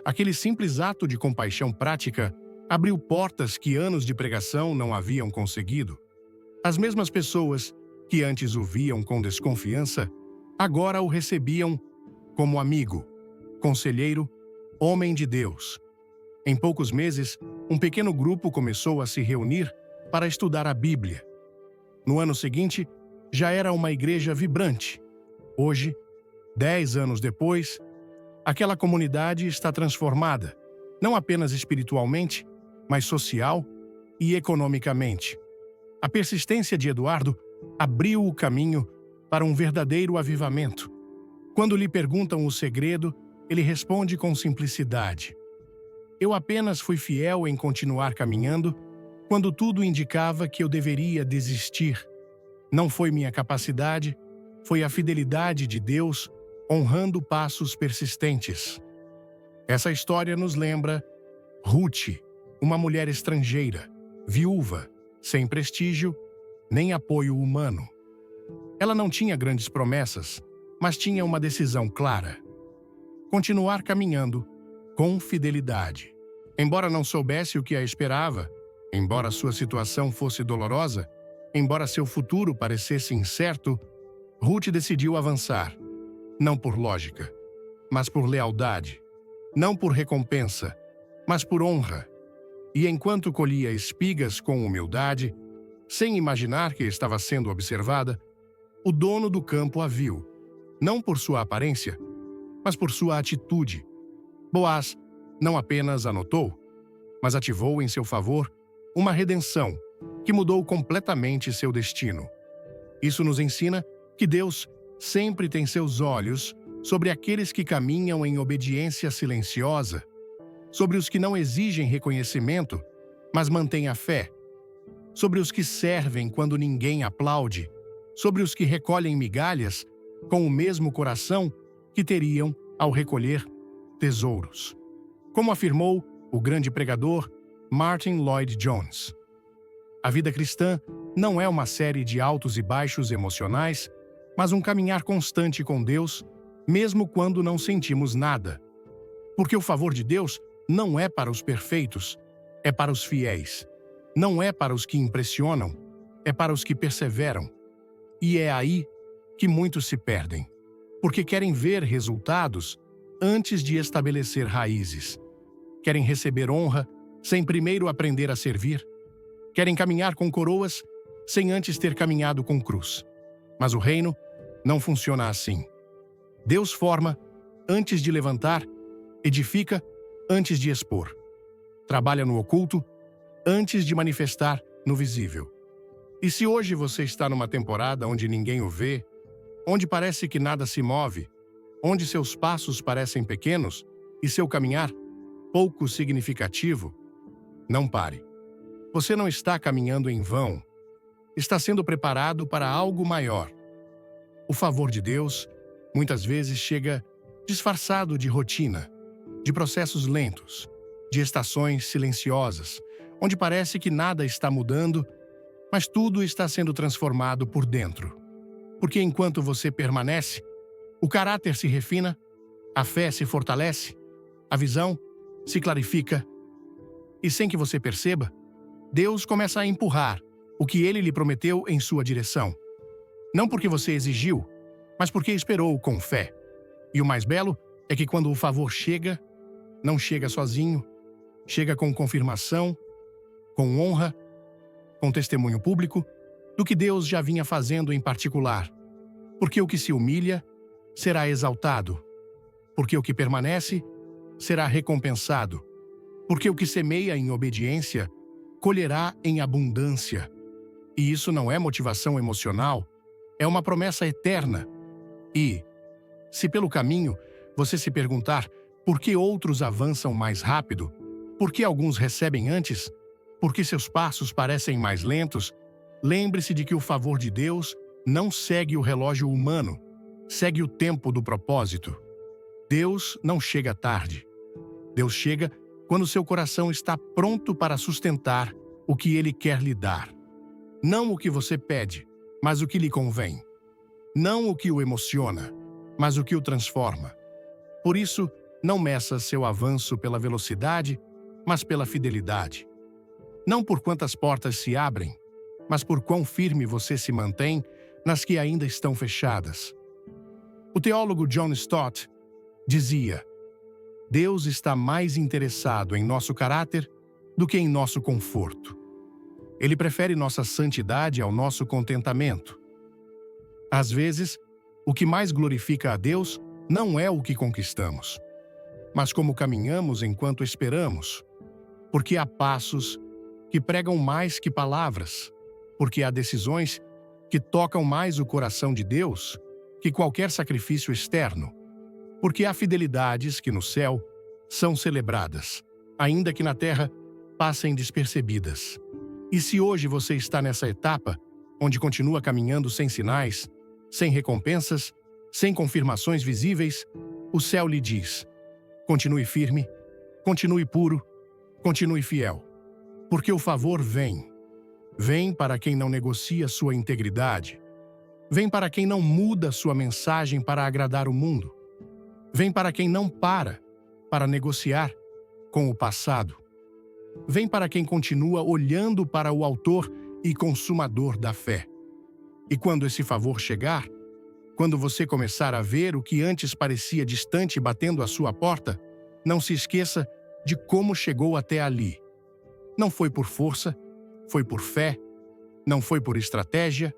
Aquele simples ato de compaixão prática abriu portas que anos de pregação não haviam conseguido. As mesmas pessoas que antes o viam com desconfiança, agora o recebiam como amigo, conselheiro, homem de Deus. Em poucos meses, um pequeno grupo começou a se reunir para estudar a Bíblia. No ano seguinte, já era uma igreja vibrante. Hoje, 10 anos depois, aquela comunidade está transformada, não apenas espiritualmente, mas social e economicamente. A persistência de Eduardo abriu o caminho para um verdadeiro avivamento. Quando lhe perguntam o segredo, ele responde com simplicidade: "Eu apenas fui fiel em continuar caminhando quando tudo indicava que eu deveria desistir. Não foi minha capacidade, foi a fidelidade de Deus honrando passos persistentes." Essa história nos lembra Ruth, uma mulher estrangeira, viúva, sem prestígio nem apoio humano. Ela não tinha grandes promessas, mas tinha uma decisão clara: continuar caminhando com fidelidade. Embora não soubesse o que a esperava, embora sua situação fosse dolorosa, embora seu futuro parecesse incerto, Ruth decidiu avançar, não por lógica, mas por lealdade, não por recompensa, mas por honra. E enquanto colhia espigas com humildade, sem imaginar que estava sendo observada, o dono do campo a viu, não por sua aparência, mas por sua atitude. Boaz não apenas a notou, mas ativou em seu favor uma redenção que mudou completamente seu destino. Isso nos ensina que Deus sempre tem seus olhos sobre aqueles que caminham em obediência silenciosa, sobre os que não exigem reconhecimento, mas mantêm a fé, sobre os que servem quando ninguém aplaude, sobre os que recolhem migalhas com o mesmo coração que teriam ao recolher tesouros. Como afirmou o grande pregador Martin Lloyd-Jones, a vida cristã não é uma série de altos e baixos emocionais, mas um caminhar constante com Deus, mesmo quando não sentimos nada. Porque o favor de Deus não é para os perfeitos, é para os fiéis. Não é para os que impressionam, é para os que perseveram. E é aí que muitos se perdem, porque querem ver resultados antes de estabelecer raízes. Querem receber honra sem primeiro aprender a servir. Querem caminhar com coroas sem antes ter caminhado com cruz. Mas o reino não funciona assim. Deus forma antes de levantar, edifica antes de expor. Trabalha no oculto antes de manifestar no visível. E se hoje você está numa temporada onde ninguém o vê, onde parece que nada se move, onde seus passos parecem pequenos e seu caminhar pouco significativo, não pare. Você não está caminhando em vão. Está sendo preparado para algo maior. O favor de Deus muitas vezes chega disfarçado de rotina, de processos lentos, de estações silenciosas, onde parece que nada está mudando, mas tudo está sendo transformado por dentro. Porque enquanto você permanece, o caráter se refina, a fé se fortalece, a visão se clarifica, e sem que você perceba, Deus começa a empurrar o que Ele lhe prometeu em sua direção. Não porque você exigiu, mas porque esperou com fé. E o mais belo é que quando o favor chega, não chega sozinho, chega com confirmação, com honra, com testemunho público do que Deus já vinha fazendo em particular. Porque o que se humilha será exaltado, porque o que permanece será recompensado, porque o que semeia em obediência colherá em abundância. E isso não é motivação emocional, é uma promessa eterna. E, se pelo caminho você se perguntar por que outros avançam mais rápido, por que alguns recebem antes, por que seus passos parecem mais lentos, lembre-se de que o favor de Deus não segue o relógio humano, segue o tempo do propósito. Deus não chega tarde. Deus chega quando seu coração está pronto para sustentar o que Ele quer lhe dar. Não o que você pede, mas o que lhe convém. Não o que o emociona, mas o que o transforma. Por isso, não meça seu avanço pela velocidade, mas pela fidelidade. Não por quantas portas se abrem, mas por quão firme você se mantém nas que ainda estão fechadas. O teólogo John Stott dizia: Deus está mais interessado em nosso caráter do que em nosso conforto. Ele prefere nossa santidade ao nosso contentamento. Às vezes, o que mais glorifica a Deus não é o que conquistamos, mas como caminhamos enquanto esperamos, porque há passos que pregam mais que palavras, porque há decisões que tocam mais o coração de Deus que qualquer sacrifício externo, porque há fidelidades que no céu são celebradas, ainda que na terra passem despercebidas. E se hoje você está nessa etapa, onde continua caminhando sem sinais, sem recompensas, sem confirmações visíveis, o céu lhe diz: continue firme, continue puro, continue fiel. Porque o favor vem. Vem para quem não negocia sua integridade. Vem para quem não muda sua mensagem para agradar o mundo. Vem para quem não para negociar com o passado. Vem para quem continua olhando para o autor e consumador da fé. E quando esse favor chegar, quando você começar a ver o que antes parecia distante batendo à sua porta, não se esqueça de como chegou até ali. Não foi por força, foi por fé, não foi por estratégia,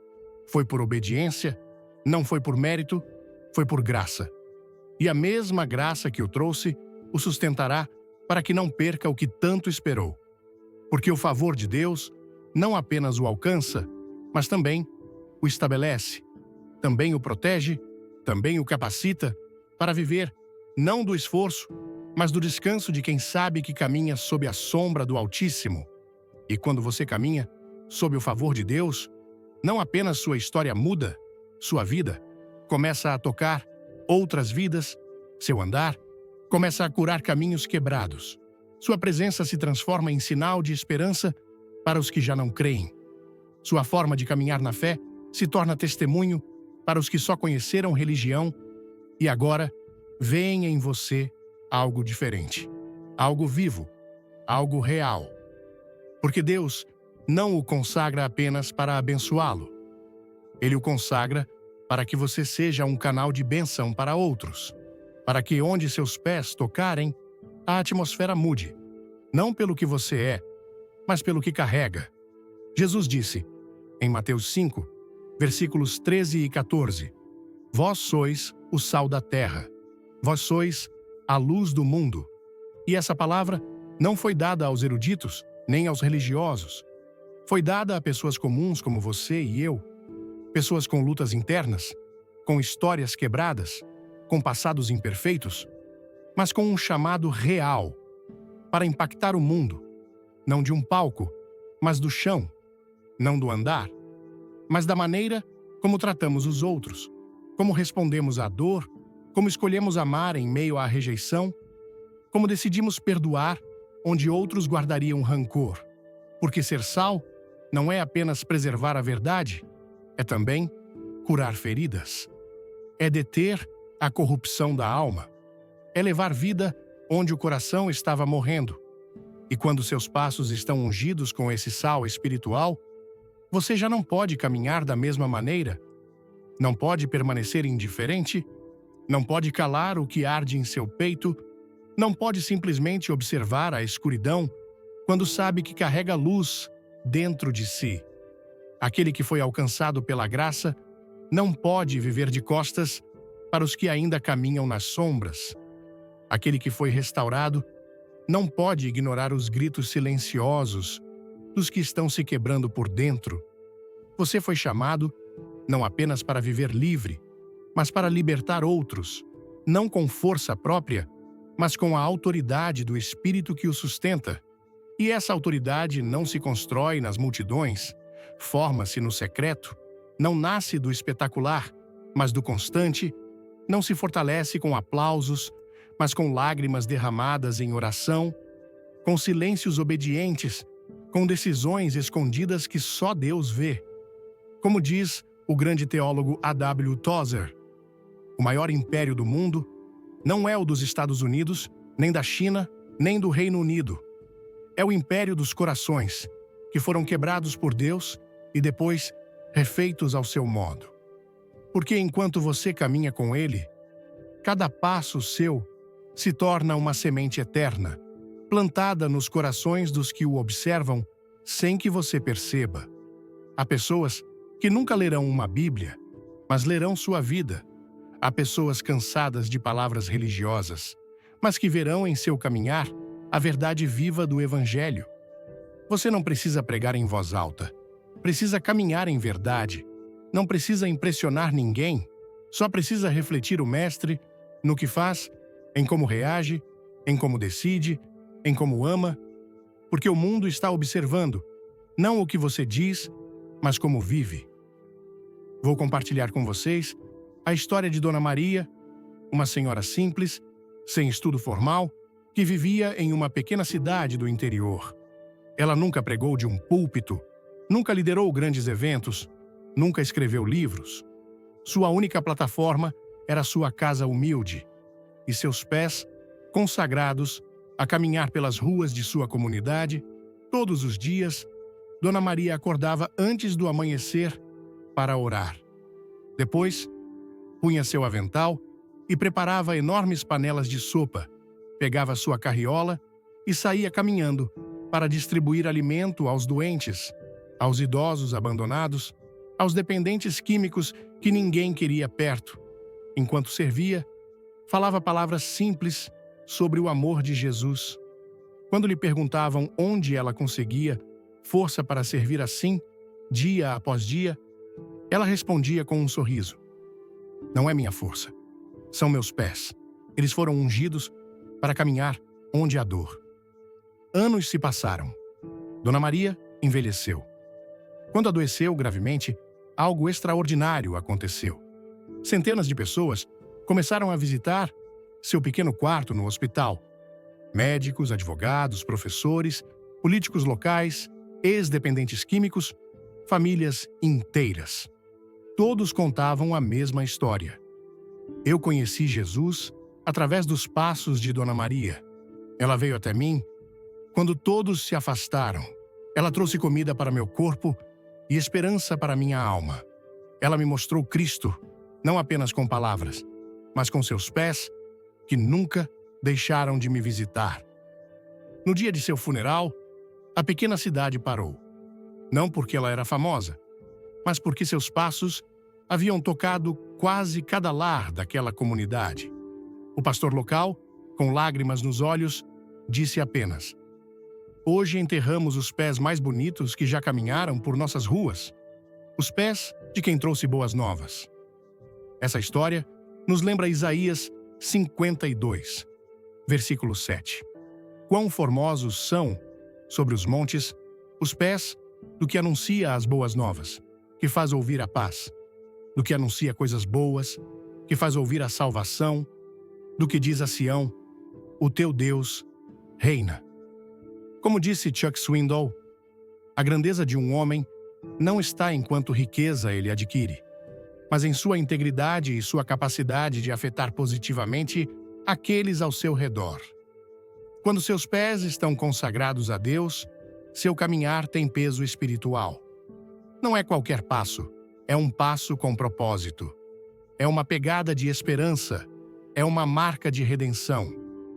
foi por obediência, não foi por mérito, foi por graça. E a mesma graça que o trouxe o sustentará para que não perca o que tanto esperou. Porque o favor de Deus não apenas o alcança, mas também o estabelece, também o protege, também o capacita para viver não do esforço, mas do descanso de quem sabe que caminha sob a sombra do Altíssimo. E quando você caminha sob o favor de Deus, não apenas sua história muda, sua vida começa a tocar outras vidas, seu andar começa a curar caminhos quebrados. Sua presença se transforma em sinal de esperança para os que já não creem. Sua forma de caminhar na fé se torna testemunho para os que só conheceram religião e agora veem em você algo diferente, algo vivo, algo real. Porque Deus não o consagra apenas para abençoá-lo. Ele o consagra para que você seja um canal de bênção para outros, para que onde seus pés tocarem, a atmosfera mude, não pelo que você é, mas pelo que carrega. Jesus disse, em Mateus 5, versículos 13 e 14, Vós sois o sal da terra, vós sois a luz do mundo. E essa palavra não foi dada aos eruditos, nem aos religiosos. Foi dada a pessoas comuns como você e eu, pessoas com lutas internas, com histórias quebradas, com passados imperfeitos, mas com um chamado real para impactar o mundo, não de um palco, mas do chão, não do andar, mas da maneira como tratamos os outros, como respondemos à dor, como escolhemos amar em meio à rejeição, como decidimos perdoar, onde outros guardariam rancor. Porque ser sal não é apenas preservar a verdade, é também curar feridas. É deter a corrupção da alma. É levar vida onde o coração estava morrendo. E quando seus passos estão ungidos com esse sal espiritual, você já não pode caminhar da mesma maneira, não pode permanecer indiferente, não pode calar o que arde em seu peito, não pode simplesmente observar a escuridão quando sabe que carrega luz dentro de si. Aquele que foi alcançado pela graça não pode viver de costas para os que ainda caminham nas sombras. Aquele que foi restaurado não pode ignorar os gritos silenciosos dos que estão se quebrando por dentro. Você foi chamado não apenas para viver livre, mas para libertar outros, não com força própria, mas com a autoridade do Espírito que o sustenta. E essa autoridade não se constrói nas multidões, forma-se no secreto, não nasce do espetacular, mas do constante, não se fortalece com aplausos, mas com lágrimas derramadas em oração, com silêncios obedientes, com decisões escondidas que só Deus vê. Como diz o grande teólogo A.W. Tozer, o maior império do mundo não é o dos Estados Unidos, nem da China, nem do Reino Unido. É o império dos corações, que foram quebrados por Deus e depois refeitos ao seu modo. Porque enquanto você caminha com Ele, cada passo seu se torna uma semente eterna, plantada nos corações dos que o observam sem que você perceba. Há pessoas que nunca lerão uma Bíblia, mas lerão sua vida. Há pessoas cansadas de palavras religiosas, mas que verão em seu caminhar a verdade viva do Evangelho. Você não precisa pregar em voz alta, precisa caminhar em verdade. Não precisa impressionar ninguém, só precisa refletir o Mestre no que faz, em como reage, em como decide, em como ama, porque o mundo está observando, não o que você diz, mas como vive. Vou compartilhar com vocês a história de Dona Maria, uma senhora simples, sem estudo formal, que vivia em uma pequena cidade do interior. Ela nunca pregou de um púlpito, nunca liderou grandes eventos, nunca escreveu livros. Sua única plataforma era sua casa humilde e seus pés consagrados a caminhar pelas ruas de sua comunidade. Todos os dias, Dona Maria acordava antes do amanhecer para orar. Depois, punha seu avental e preparava enormes panelas de sopa, pegava sua carriola e saía caminhando para distribuir alimento aos doentes, aos idosos abandonados, aos dependentes químicos que ninguém queria perto. Enquanto servia, falava palavras simples sobre o amor de Jesus. Quando lhe perguntavam onde ela conseguia força para servir assim, dia após dia, ela respondia com um sorriso: "Não é minha força, são meus pés. Eles foram ungidos para caminhar onde há dor." Anos se passaram. Dona Maria envelheceu. Quando adoeceu gravemente, algo extraordinário aconteceu. Centenas de pessoas começaram a visitar seu pequeno quarto no hospital. Médicos, advogados, professores, políticos locais, ex-dependentes químicos, famílias inteiras. Todos contavam a mesma história. Eu conheci Jesus através dos passos de Dona Maria. Ela veio até mim quando todos se afastaram. Ela trouxe comida para meu corpo e esperança para minha alma. Ela me mostrou Cristo, não apenas com palavras, mas com seus pés, que nunca deixaram de me visitar. No dia de seu funeral, a pequena cidade parou. Não porque ela era famosa, mas porque seus passos haviam tocado quase cada lar daquela comunidade. O pastor local, com lágrimas nos olhos, disse apenas: "Hoje enterramos os pés mais bonitos que já caminharam por nossas ruas, os pés de quem trouxe boas novas." Essa história nos lembra Isaías 52, versículo 7. Quão formosos são, sobre os montes, os pés do que anuncia as boas novas, que faz ouvir a paz, do que anuncia coisas boas, que faz ouvir a salvação, do que diz a Sião: "O teu Deus reina." Como disse Chuck Swindoll, a grandeza de um homem não está em quanto riqueza ele adquire, mas em sua integridade e sua capacidade de afetar positivamente aqueles ao seu redor. Quando seus pés estão consagrados a Deus, seu caminhar tem peso espiritual. Não é qualquer passo, é um passo com propósito. É uma pegada de esperança, é uma marca de redenção.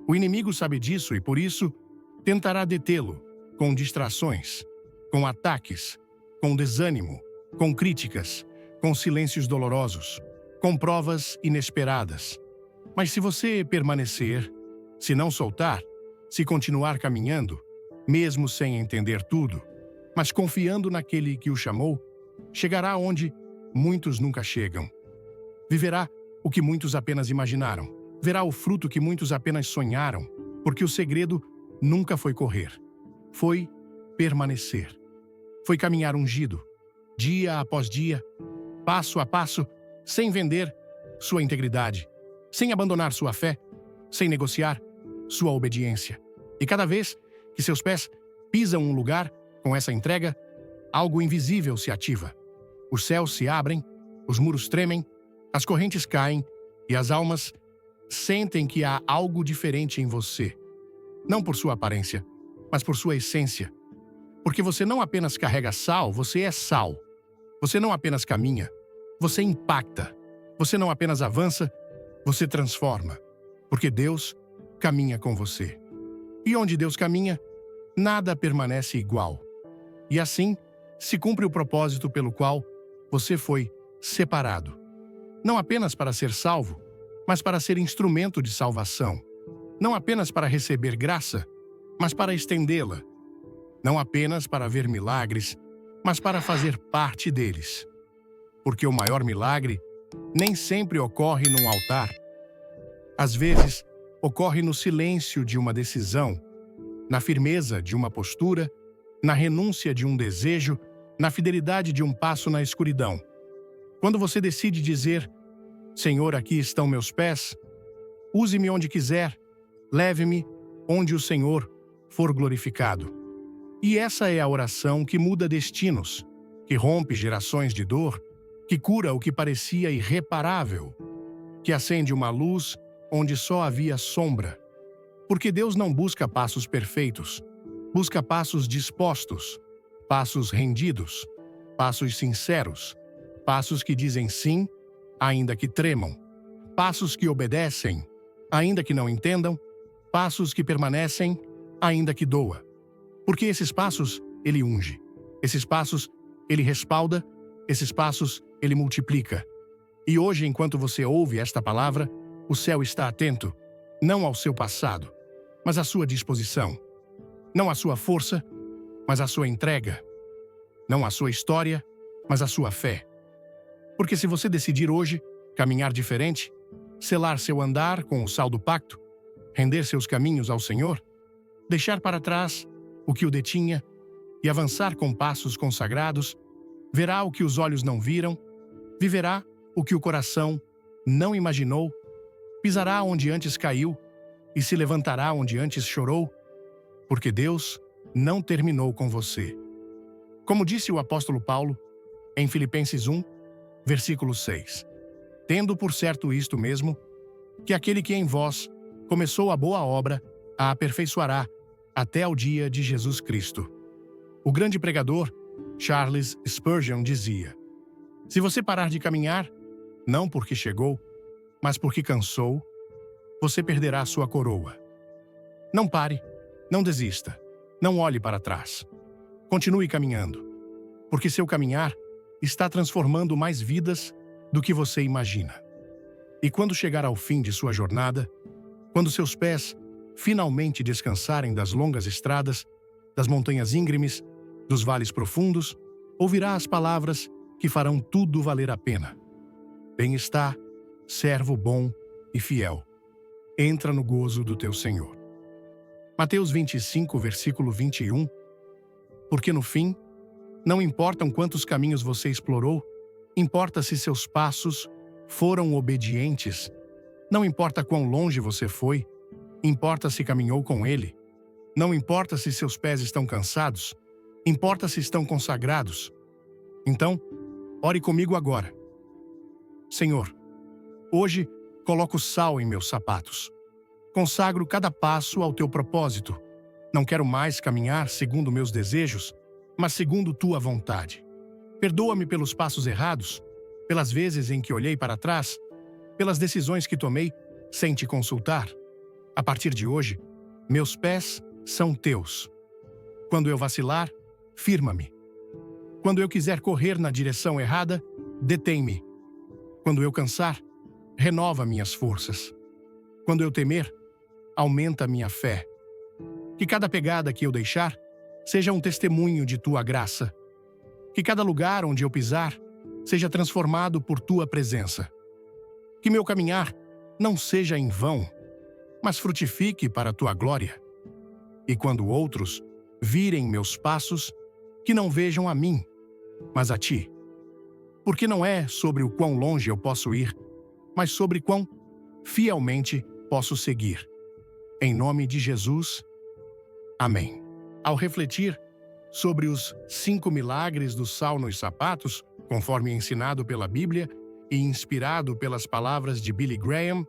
O inimigo sabe disso e, por isso, tentará detê-lo com distrações, com ataques, com desânimo, com críticas, com silêncios dolorosos, com provas inesperadas. Mas se você permanecer, se não soltar, se continuar caminhando, mesmo sem entender tudo, mas confiando naquele que o chamou, chegará onde muitos nunca chegam. Viverá o que muitos apenas imaginaram. Verá o fruto que muitos apenas sonharam, porque o segredo nunca foi correr. Foi permanecer. Foi caminhar ungido, dia após dia, passo a passo, sem vender sua integridade, sem abandonar sua fé, sem negociar sua obediência. E cada vez que seus pés pisam um lugar com essa entrega, algo invisível se ativa. Os céus se abrem, os muros tremem, as correntes caem e as almas sentem que há algo diferente em você. Não por sua aparência, mas por sua essência. Porque você não apenas carrega sal, você é sal. Você não apenas caminha, você impacta. Você não apenas avança, você transforma. Porque Deus caminha com você. E onde Deus caminha, nada permanece igual. E assim, se cumpre o propósito pelo qual você foi separado. Não apenas para ser salvo, mas para ser instrumento de salvação. Não apenas para receber graça, mas para estendê-la. Não apenas para ver milagres, mas para fazer parte deles. Porque o maior milagre nem sempre ocorre num altar. Às vezes, ocorre no silêncio de uma decisão, na firmeza de uma postura, na renúncia de um desejo, na fidelidade de um passo na escuridão. Quando você decide dizer: Senhor, aqui estão meus pés, use-me onde quiser, leve-me onde o Senhor for glorificado. E essa é a oração que muda destinos, que rompe gerações de dor, que cura o que parecia irreparável, que acende uma luz onde só havia sombra. Porque Deus não busca passos perfeitos, busca passos dispostos, passos rendidos, passos sinceros, passos que dizem sim, ainda que tremam, passos que obedecem, ainda que não entendam, passos que permanecem, ainda que doa. Porque esses passos Ele unge, esses passos Ele respalda, esses passos Ele multiplica. E hoje, enquanto você ouve esta palavra, o céu está atento, não ao seu passado, mas à sua disposição. Não à sua força, mas à sua entrega. Não à sua história, mas à sua fé. Porque se você decidir hoje caminhar diferente, selar seu andar com o sal do pacto, render seus caminhos ao Senhor, deixar para trás o que o detinha e avançar com passos consagrados, verá o que os olhos não viram, viverá o que o coração não imaginou, pisará onde antes caiu e se levantará onde antes chorou, porque Deus não terminou com você. Como disse o apóstolo Paulo, em Filipenses 1, versículo 6, tendo por certo isto mesmo, que aquele que em vós começou a boa obra, a aperfeiçoará até ao dia de Jesus Cristo. O grande pregador, Charles Spurgeon, dizia: se você parar de caminhar, não porque chegou, mas porque cansou, você perderá a sua coroa. Não pare, não desista, não olhe para trás. Continue caminhando, porque seu caminhar está transformando mais vidas do que você imagina. E quando chegar ao fim de sua jornada, quando seus pés finalmente descansarem das longas estradas, das montanhas íngremes, dos vales profundos, ouvirá as palavras que farão tudo valer a pena. Bem está, servo bom e fiel. Entra no gozo do teu Senhor. Mateus 25, versículo 21. Porque no fim, não importam quantos caminhos você explorou, importa se seus passos foram obedientes. Não importa quão longe você foi, importa se caminhou com Ele. Não importa se seus pés estão cansados, importa se estão consagrados. Então, ore comigo agora. Senhor, hoje coloco sal em meus sapatos. Consagro cada passo ao teu propósito. Não quero mais caminhar segundo meus desejos, mas segundo tua vontade. Perdoa-me pelos passos errados, pelas vezes em que olhei para trás, pelas decisões que tomei sem te consultar. A partir de hoje, meus pés são teus. Quando eu vacilar, firma-me. Quando eu quiser correr na direção errada, detém-me. Quando eu cansar, renova minhas forças. Quando eu temer, aumenta minha fé. Que cada pegada que eu deixar seja um testemunho de tua graça. Que cada lugar onde eu pisar seja transformado por tua presença. Que meu caminhar não seja em vão, mas frutifique para a tua glória. E quando outros virem meus passos, que não vejam a mim, mas a ti. Porque não é sobre o quão longe eu posso ir, mas sobre quão fielmente posso seguir. Em nome de Jesus, amém. Ao refletir sobre os 5 milagres do sal nos sapatos, conforme ensinado pela Bíblia e inspirado pelas palavras de Billy Graham,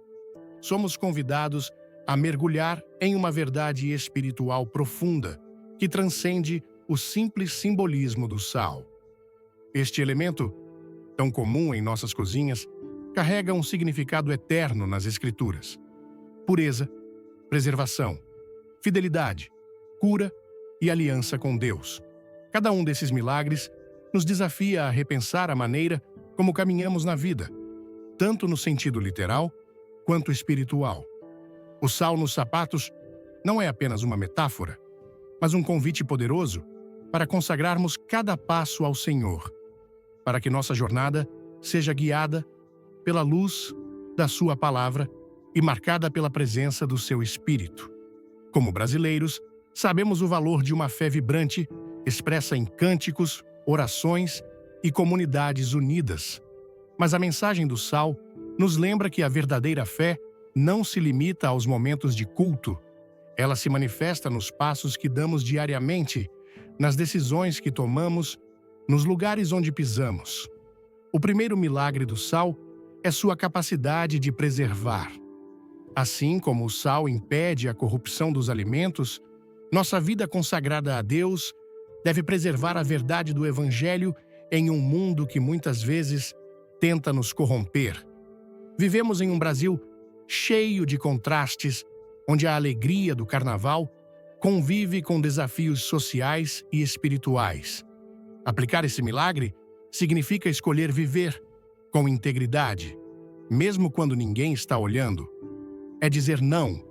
somos convidados a mergulhar em uma verdade espiritual profunda que transcende o simples simbolismo do sal. Este elemento, tão comum em nossas cozinhas, carrega um significado eterno nas Escrituras. Pureza, preservação, fidelidade, cura e aliança com Deus. Cada um desses milagres nos desafia a repensar a maneira como caminhamos na vida, tanto no sentido literal quanto espiritual. O sal nos sapatos não é apenas uma metáfora, mas um convite poderoso para consagrarmos cada passo ao Senhor, para que nossa jornada seja guiada pela luz da Sua palavra e marcada pela presença do Seu Espírito. Como brasileiros, sabemos o valor de uma fé vibrante, expressa em cânticos, orações e comunidades unidas. Mas a mensagem do sal nos lembra que a verdadeira fé não se limita aos momentos de culto. Ela se manifesta nos passos que damos diariamente, nas decisões que tomamos, nos lugares onde pisamos. O primeiro milagre do sal é sua capacidade de preservar. Assim como o sal impede a corrupção dos alimentos, nossa vida consagrada a Deus deve preservar a verdade do Evangelho em um mundo que muitas vezes tenta nos corromper. Vivemos em um Brasil cheio de contrastes, onde a alegria do carnaval convive com desafios sociais e espirituais. Aplicar esse milagre significa escolher viver com integridade, mesmo quando ninguém está olhando. É dizer não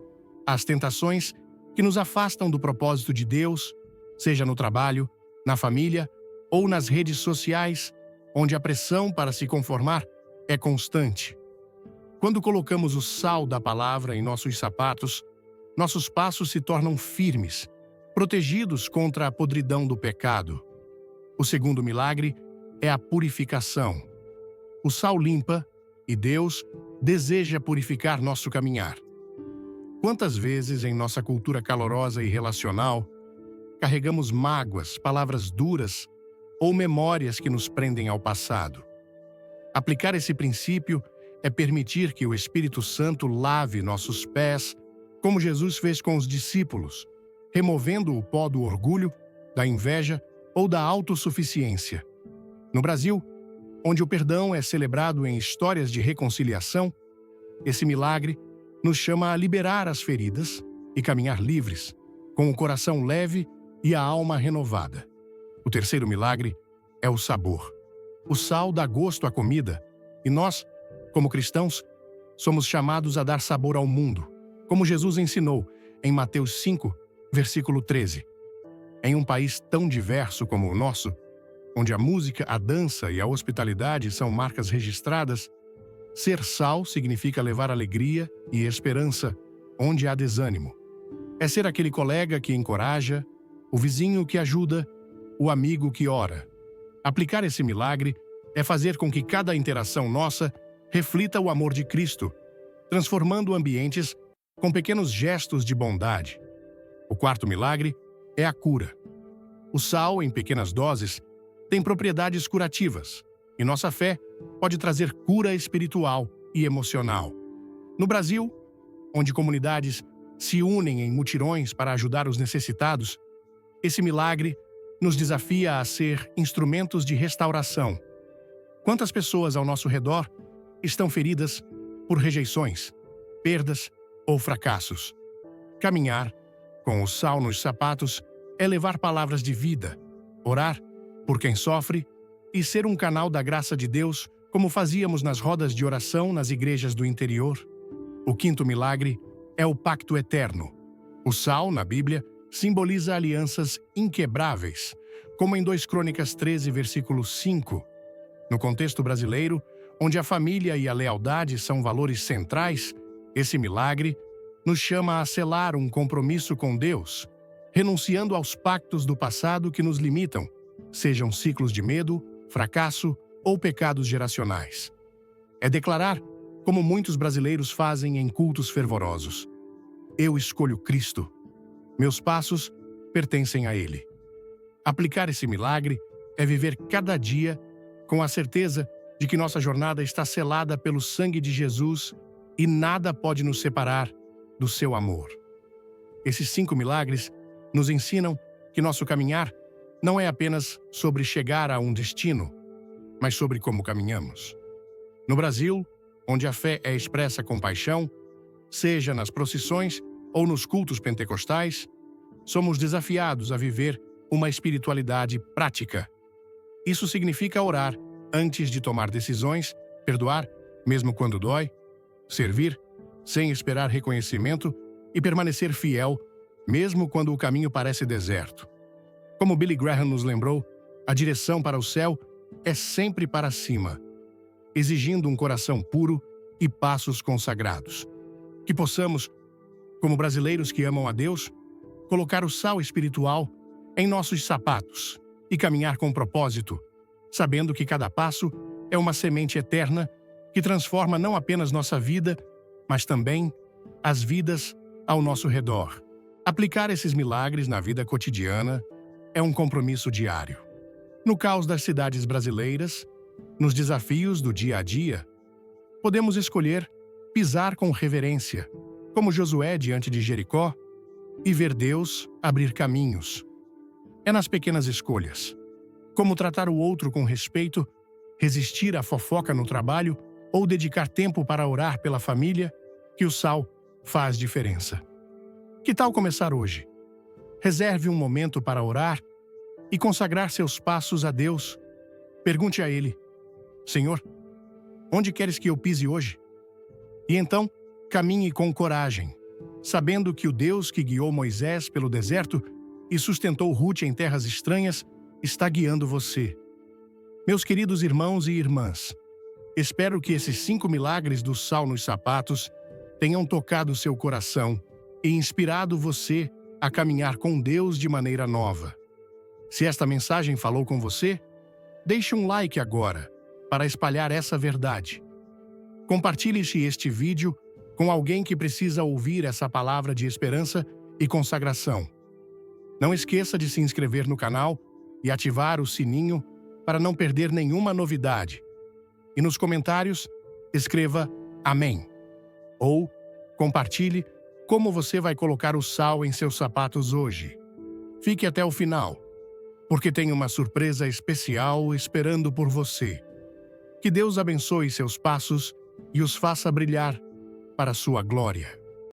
às tentações que nos afastam do propósito de Deus, seja no trabalho, na família ou nas redes sociais, onde a pressão para se conformar é constante. Quando colocamos o sal da palavra em nossos sapatos, nossos passos se tornam firmes, protegidos contra a podridão do pecado. O segundo milagre é a purificação. O sal limpa e Deus deseja purificar nosso caminhar. Quantas vezes em nossa cultura calorosa e relacional, carregamos mágoas, palavras duras ou memórias que nos prendem ao passado? Aplicar esse princípio é permitir que o Espírito Santo lave nossos pés, como Jesus fez com os discípulos, removendo o pó do orgulho, da inveja ou da autossuficiência. No Brasil, onde o perdão é celebrado em histórias de reconciliação, esse milagre nos chama a liberar as feridas e caminhar livres, com o coração leve e a alma renovada. O terceiro milagre é o sabor. O sal dá gosto à comida, e nós, como cristãos, somos chamados a dar sabor ao mundo, como Jesus ensinou em Mateus 5, versículo 13. Em um país tão diverso como o nosso, onde a música, a dança e a hospitalidade são marcas registradas, ser sal significa levar alegria e esperança onde há desânimo. É ser aquele colega que encoraja, o vizinho que ajuda, o amigo que ora. Aplicar esse milagre é fazer com que cada interação nossa reflita o amor de Cristo, transformando ambientes com pequenos gestos de bondade. O quarto milagre é a cura. O sal, em pequenas doses, tem propriedades curativas, e nossa fé pode trazer cura espiritual e emocional. No Brasil, onde comunidades se unem em mutirões para ajudar os necessitados, esse milagre nos desafia a ser instrumentos de restauração. Quantas pessoas ao nosso redor estão feridas por rejeições, perdas ou fracassos? Caminhar com o sal nos sapatos é levar palavras de vida, orar por quem sofre e ser um canal da graça de Deus, como fazíamos nas rodas de oração nas igrejas do interior. O quinto milagre é o pacto eterno. O sal, na Bíblia, simboliza alianças inquebráveis, como em 2 Crônicas 13, versículo 5. No contexto brasileiro, onde a família e a lealdade são valores centrais, esse milagre nos chama a selar um compromisso com Deus, renunciando aos pactos do passado que nos limitam, sejam ciclos de medo, fracasso ou pecados geracionais. É declarar, como muitos brasileiros fazem em cultos fervorosos: eu escolho Cristo. Meus passos pertencem a Ele. Aplicar esse milagre é viver cada dia com a certeza de que nossa jornada está selada pelo sangue de Jesus e nada pode nos separar do seu amor. Esses 5 milagres nos ensinam que nosso caminhar não é apenas sobre chegar a um destino, mas sobre como caminhamos. No Brasil, onde a fé é expressa com paixão, seja nas procissões ou nos cultos pentecostais, somos desafiados a viver uma espiritualidade prática. Isso significa orar antes de tomar decisões, perdoar, mesmo quando dói, servir, sem esperar reconhecimento e permanecer fiel, mesmo quando o caminho parece deserto. Como Billy Graham nos lembrou, a direção para o céu é sempre para cima, exigindo um coração puro e passos consagrados. Que possamos, como brasileiros que amam a Deus, colocar o sal espiritual em nossos sapatos e caminhar com propósito, sabendo que cada passo é uma semente eterna que transforma não apenas nossa vida, mas também as vidas ao nosso redor. Aplicar esses milagres na vida cotidiana é um compromisso diário. No caos das cidades brasileiras, nos desafios do dia a dia, podemos escolher pisar com reverência, como Josué diante de Jericó, e ver Deus abrir caminhos. É nas pequenas escolhas, como tratar o outro com respeito, resistir à fofoca no trabalho ou dedicar tempo para orar pela família, que o sal faz diferença. Que tal começar hoje? Reserve um momento para orar e consagrar seus passos a Deus. Pergunte a Ele: Senhor, onde queres que eu pise hoje? E então, caminhe com coragem, sabendo que o Deus que guiou Moisés pelo deserto e sustentou Ruth em terras estranhas está guiando você. Meus queridos irmãos e irmãs, espero que esses 5 milagres do sal nos sapatos tenham tocado seu coração e inspirado você a caminhar com Deus de maneira nova. Se esta mensagem falou com você, deixe um like agora para espalhar essa verdade. Compartilhe este vídeo com alguém que precisa ouvir essa palavra de esperança e consagração. Não esqueça de se inscrever no canal e ativar o sininho para não perder nenhuma novidade. E nos comentários, escreva Amém. Ou compartilhe como você vai colocar o sal em seus sapatos hoje. Fique até o final, porque tem uma surpresa especial esperando por você. Que Deus abençoe seus passos e os faça brilhar para a sua glória.